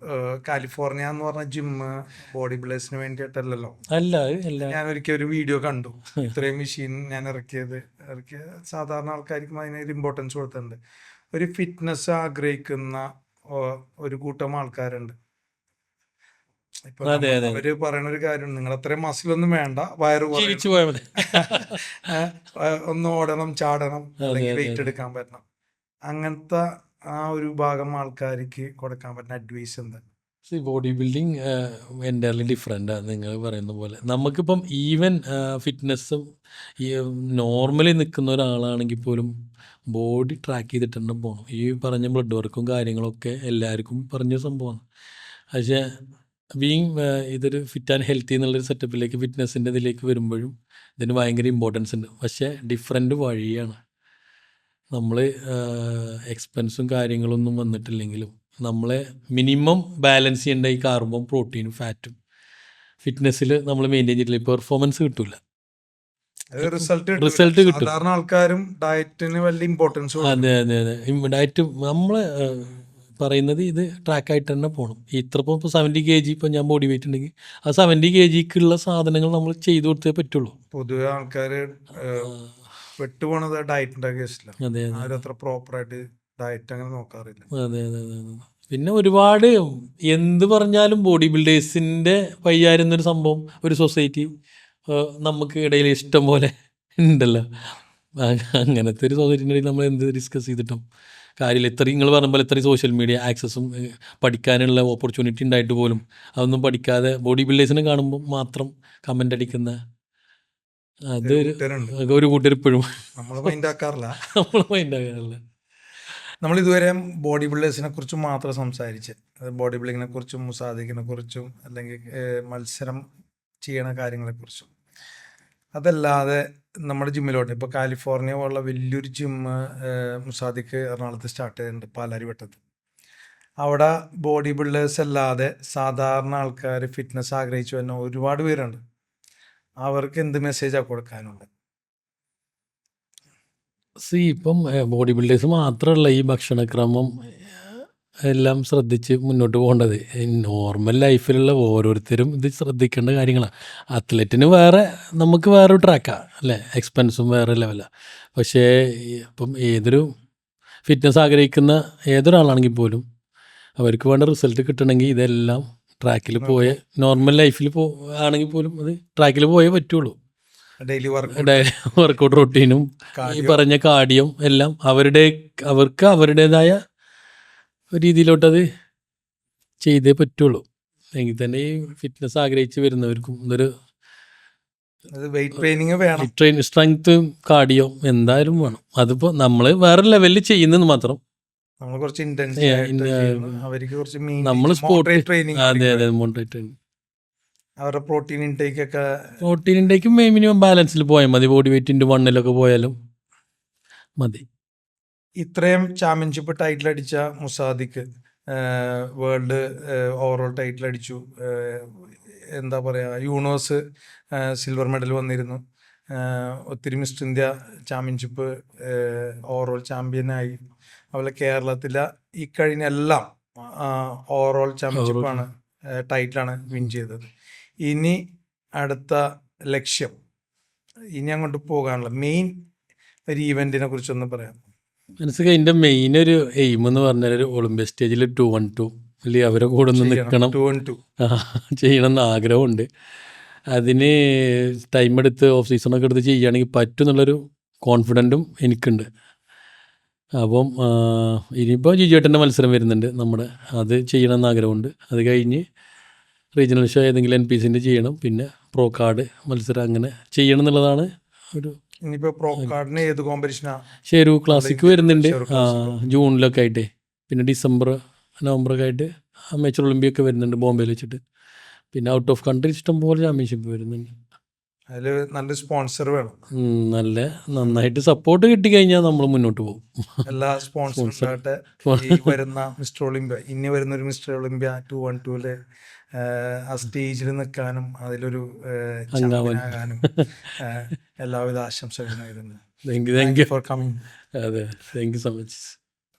കാലിഫോർണിയ എന്ന് പറഞ്ഞ ജിമ്മ് ബോഡി ബിൽഡേഴ്സിന് വേണ്ടിയിട്ടല്ലല്ലോ. അല്ല, ഞാൻ ഒരിക്കൽ ഒരു വീഡിയോ കണ്ടു, ഇത്രയും മെഷീൻ ഞാൻ ഇറക്കിയ സാധാരണ ആൾക്കാർക്കും അതിനൊരു ഇമ്പോർട്ടൻസ് കൊടുത്തിട്ടുണ്ട്. ഒരു ഫിറ്റ്നസ് ആഗ്രഹിക്കുന്ന ഒരു കൂട്ടം ആൾക്കാരുണ്ട്. ഇപ്പൊ അവര് പറയുന്ന ഒരു കാര്യം, നിങ്ങൾ അത്രയും മസിലൊന്നും വേണ്ട, വയറ് ഒന്ന് ഓടണം, ചാടണം, അല്ലെങ്കിൽ വെയിറ്റ് എടുക്കാൻ പറ്റണം. അങ്ങനത്തെ ആ ഒരു ഭാഗം ആൾക്കാർക്ക് കൊടുക്കാൻ പറ്റുന്ന അഡ്വൈസ് എന്താ? ബോഡി ബിൽഡിങ് എൻ്റയർലി ഡിഫറെൻ്റാണ്. നിങ്ങൾ പറയുന്ന പോലെ നമുക്കിപ്പം ഈവൻ ഫിറ്റ്നസ്സും ഈ നോർമലി നിൽക്കുന്ന ഒരാളാണെങ്കിൽ പോലും ബോഡി ട്രാക്ക് ചെയ്തിട്ട് തന്നെ പോകണം. ഈ പറഞ്ഞ ബ്ലഡ് വർക്കും കാര്യങ്ങളൊക്കെ എല്ലാവർക്കും പറഞ്ഞ സംഭവമാണ്. പക്ഷേ ഇതൊരു ഫിറ്റ് ആൻഡ് ഹെൽത്തി എന്നുള്ളൊരു സെറ്റപ്പിലേക്ക് ഫിറ്റ്നസ്സിൻ്റെ ഇതിലേക്ക് വരുമ്പോഴും ഇതിന് ഭയങ്കര ഇമ്പോർട്ടൻസ് ഉണ്ട്. പക്ഷേ ഡിഫറെൻ്റ് വഴിയാണ്. നമ്മൾ എക്സ്പെൻസും കാര്യങ്ങളൊന്നും വന്നിട്ടില്ലെങ്കിലും നമ്മളെ മിനിമം ബാലൻസ് ചെയ്യേണ്ട ഈ കാർബും പ്രോട്ടീനും ഫാറ്റും ഫിറ്റ്നസ്സിൽ നമ്മൾ മെയിൻറ്റെയിൻ ചെയ്തില്ല, പെർഫോമൻസ് കിട്ടില്ല, റിസൾട്ട് കിട്ടും. ആൾക്കാരും ഡയറ്റിന് വലിയ ഇമ്പോർട്ടൻസ്. അതെ ഡയറ്റ് നമ്മൾ പറയുന്നത് ഇത് ട്രാക്കായിട്ട് തന്നെ പോകണം. ഇപ്പോൾ 70 kg ഇപ്പം ഞാൻ ബോഡി വെയിറ്റ് ഉണ്ടെങ്കിൽ ആ 70 kgക്കുള്ള സാധനങ്ങൾ നമ്മൾ ചെയ്തു കൊടുത്തേ പറ്റുള്ളൂ. പൊതുവെ ആൾക്കാർ പെട്ടുപോണത് ഡയറ്റിന്റെ കേസിലാണ്. അതെ അത്ര പ്രോപ്പറായിട്ട് ഡയറ്റ് അങ്ങനെ നോക്കാറില്ല. അതെ. പിന്നെ ഒരുപാട് എന്ത് പറഞ്ഞാലും ബോഡി ബിൽഡേഴ്സിൻ്റെ വയ്യായിരുന്നൊരു സംഭവം ഒരു സൊസൈറ്റി നമുക്ക് ഇടയിൽ ഇഷ്ടം പോലെ ഉണ്ടല്ലോ. അങ്ങനത്തെ ഒരു സൊസൈറ്റിൻ്റെ ഇടയിൽ നമ്മൾ എന്ത് ഡിസ്കസ് ചെയ്തിട്ടും കാര്യമില്ല. ഇത്രയും നിങ്ങൾ പറഞ്ഞ പോലെ ഇത്രയും സോഷ്യൽ മീഡിയ ആക്സസും പഠിക്കാനുള്ള ഓപ്പർച്യൂണിറ്റി ഉണ്ടായിട്ട് പോലും അതൊന്നും പഠിക്കാതെ ബോഡി ബിൽഡേഴ്സിനെ കാണുമ്പോൾ മാത്രം കമൻ്റ് അടിക്കുന്ന അത് ഒരു കൂട്ടർ ഇപ്പോഴും നമ്മൾ മൈൻഡ് ആക്കാറില്ല. നമ്മൾ ഇതുവരെ ബോഡി ബിൽഡേഴ്സിനെ കുറിച്ചും മാത്രം സംസാരിച്ച്, ബോഡി ബിൽഡിങ്ങിനെ കുറിച്ചും മുസാദിക്കിനെ കുറിച്ചും അല്ലെങ്കിൽ മത്സരം ചെയ്യണ കാര്യങ്ങളെക്കുറിച്ചും. അതല്ലാതെ നമ്മുടെ ജിമ്മിലോട്ട് ഇപ്പോൾ കാലിഫോർണിയ പോലുള്ള വലിയൊരു ജിമ്മ് മുസാദിക്ക് എറണാകുളത്ത് സ്റ്റാർട്ട് ചെയ്തിട്ടുണ്ട്, പാലാരിവട്ടത്ത്. അവിടെ ബോഡി ബിൽഡേഴ്സ് അല്ലാതെ സാധാരണ ആൾക്കാർ ഫിറ്റ്നസ് ആഗ്രഹിച്ചു വരുന്ന ഒരുപാട് പേരുണ്ട്. അവർക്ക് എന്ത് മെസ്സേജാണ് കൊടുക്കാനുള്ളത്? ഇപ്പം ബോഡി ബിൽഡേഴ്സ് മാത്രമല്ല ഈ ഭക്ഷണക്രമം എല്ലാം ശ്രദ്ധിച്ച് മുന്നോട്ട് പോകേണ്ടത്. നോർമൽ ലൈഫിലുള്ള ഓരോരുത്തരും ഇത് ശ്രദ്ധിക്കേണ്ട കാര്യങ്ങളാണ്. അത്ലറ്റിന് വേറെ, നമുക്ക് വേറൊരു ട്രാക്കാണ് അല്ലേ, എക്സ്പെൻസും വേറെ ലെവലാണ്. പക്ഷേ ഇപ്പം ഏതൊരു ഫിറ്റ്നസ് ആഗ്രഹിക്കുന്ന ഏതൊരാളാണെങ്കിൽ പോലും അവർക്ക് വേണ്ട റിസൾട്ട് കിട്ടണമെങ്കിൽ ഇതെല്ലാം ട്രാക്കിൽ പോയേ, നോർമൽ ലൈഫിൽ ആണെങ്കിൽ പോലും അത് ട്രാക്കിൽ പോയേ പറ്റുള്ളൂ. ഡെയിലി വർക്കൗട്ട് റൊട്ടീനും ഈ പറഞ്ഞ കാർഡിയം എല്ലാം അവർക്ക് അവരുടേതായ രീതിയിലോട്ടത് ചെയ്തേ പറ്റുള്ളൂ. എങ്കിൽ തന്നെ ഈ ഫിറ്റ്നസ് ആഗ്രഹിച്ച് വരുന്നവർക്കും ഇതൊരു വെയിറ്റ് ട്രെയിനിങ് വേണം, സ്ട്രെങ്ത് കാർഡിയോ എന്തായാലും വേണം. അതിപ്പോൾ നമ്മൾ വേറെ ലെവലിൽ ചെയ്യുന്നത് മാത്രം. നമ്മൾ കുറച്ച് നമ്മൾ മോഡറേറ്റ് ട്രെയിനിങ്, അവരുടെ പ്രോട്ടീൻ ഇൻടേക്ക് മിനിമം ബാലൻസിൽ പോയാൽ മതി. ബോഡി വെയിറ്റ് 1 പോയാലും മതി. ഇത്രയും ചാമ്പ്യൻഷിപ്പ് ടൈറ്റിൽ അടിച്ച മുസാദിക്ക് വേൾഡ് ഓവറോൾ ടൈറ്റിൽ അടിച്ചു. എന്താ പറയുക, യൂണിവേഴ്സ് സിൽവർ മെഡൽ വന്നിരുന്നു. ഒത്തിരി മിസ്റ്റർ ഇന്ത്യ ചാമ്പ്യൻഷിപ്പ് ഓവറോൾ ചാമ്പ്യനായി. അതുപോലെ കേരളത്തിലെ ഈ കഴിഞ്ഞ എല്ലാം ഓവറോൾ ചാമ്പ്യൻഷിപ്പാണ്, ടൈറ്റിലാണ് വിൻ ചെയ്തത്. ഇനി അടുത്ത ലക്ഷ്യം, ഇനി അങ്ങോട്ട് പോകാനുള്ള മെയിൻ ഒരു ഈവെൻറ്റിനെ കുറിച്ചൊന്ന് പറയാം. മനസ്സിലായി. എൻ്റെ മെയിൻ ഒരു എയിം എന്ന് പറഞ്ഞാൽ ഒരു ഒളിമ്പിക് സ്റ്റേജിൽ 212 അല്ലെങ്കിൽ അവരെ കൂടെ ഒന്ന് നിൽക്കണം, ചെയ്യണമെന്ന് ആഗ്രഹമുണ്ട്. അതിന് ടൈം എടുത്ത് ഓഫ് സീസണൊക്കെ എടുത്ത് ചെയ്യുകയാണെങ്കിൽ പറ്റും എന്നുള്ളൊരു കോൺഫിഡൻറ്റും എനിക്കുണ്ട്. അപ്പം ഇനിയിപ്പോൾ ജിജുവേട്ടൻ്റെ മത്സരം വരുന്നുണ്ട് നമ്മുടെ, അത് ചെയ്യണമെന്ന് ആഗ്രഹമുണ്ട്. അത് കഴിഞ്ഞ് റീജിയണൽ ഷോ ഏതെങ്കിലും NPCൻ്റെ ചെയ്യണം, പിന്നെ പ്രോ കാർഡ് മത്സരം അങ്ങനെ ചെയ്യണം എന്നുള്ളതാണ് ഒരു. ഇനിയിപ്പോൾ പ്രോ കാർഡിന് ഏത് കോമ്പറ്റീഷനാ? ഷെരു ക്ലാസിക് വരുന്നുണ്ട് ജൂണിലൊക്കെ ആയിട്ട്. പിന്നെ ഡിസംബർ നവംബറൊക്കെ ആയിട്ട് അമേച്ചർ ഒളിമ്പിയൊക്കെ വരുന്നുണ്ട് ബോംബെയിൽ വെച്ചിട്ട്. പിന്നെ ഔട്ട് ഓഫ് കൺട്രി ഇഷ്ടംപോലെ ചാമ്പ്യൻഷിപ്പ് വരുന്നുണ്ട്. അതിൽ നല്ല സ്പോൺസർ വേണം, നന്നായിട്ട് സപ്പോർട്ട് കിട്ടിക്കഴിഞ്ഞാൽ നമ്മൾ മുന്നോട്ട് പോകും. എല്ലാ സ്പോൺസേഴ്സായിട്ട് വരുന്ന മിസ്റ്റർ ഒളിമ്പ്യ, ഇനി വരുന്നൊരു മിസ്റ്റർ ഒളിമ്പ്യ 212 ആ സ്റ്റേജിൽ നിൽക്കാനും അതിലൊരു ചാമ്പ്യനാകാനും എല്ലാവിധ ആശംസകളും നേരുന്നു. Thank you for coming. അതെ, താങ്ക് യു സോ മച്ച്.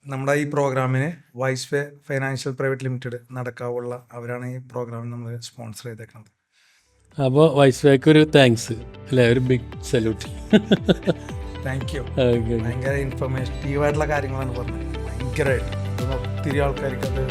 നമ്മുടെ ഈ പ്രോഗ്രാമിന് വൈസ് ഫൈനാൻഷ്യൽ പ്രൈവറ്റ് ലിമിറ്റഡ് നടക്കാവുള്ള അവരാണ് ഈ പ്രോഗ്രാമിന് നമ്മൾ സ്പോൺസർ ചെയ്തേക്കുന്നത്. അപ്പോൾ വൈസ്വേക്ക് ഒരു താങ്ക്സ് അല്ലേ, ഒരു ബിഗ് സല്യൂട്ട്. Thank you. ഭയങ്കര ഇൻഫർമേറ്റീവായിട്ടുള്ള കാര്യങ്ങളാണ് പറഞ്ഞത്, ഭയങ്കരമായിട്ട്. ഒത്തിരി ആൾക്കാർക്ക് അത്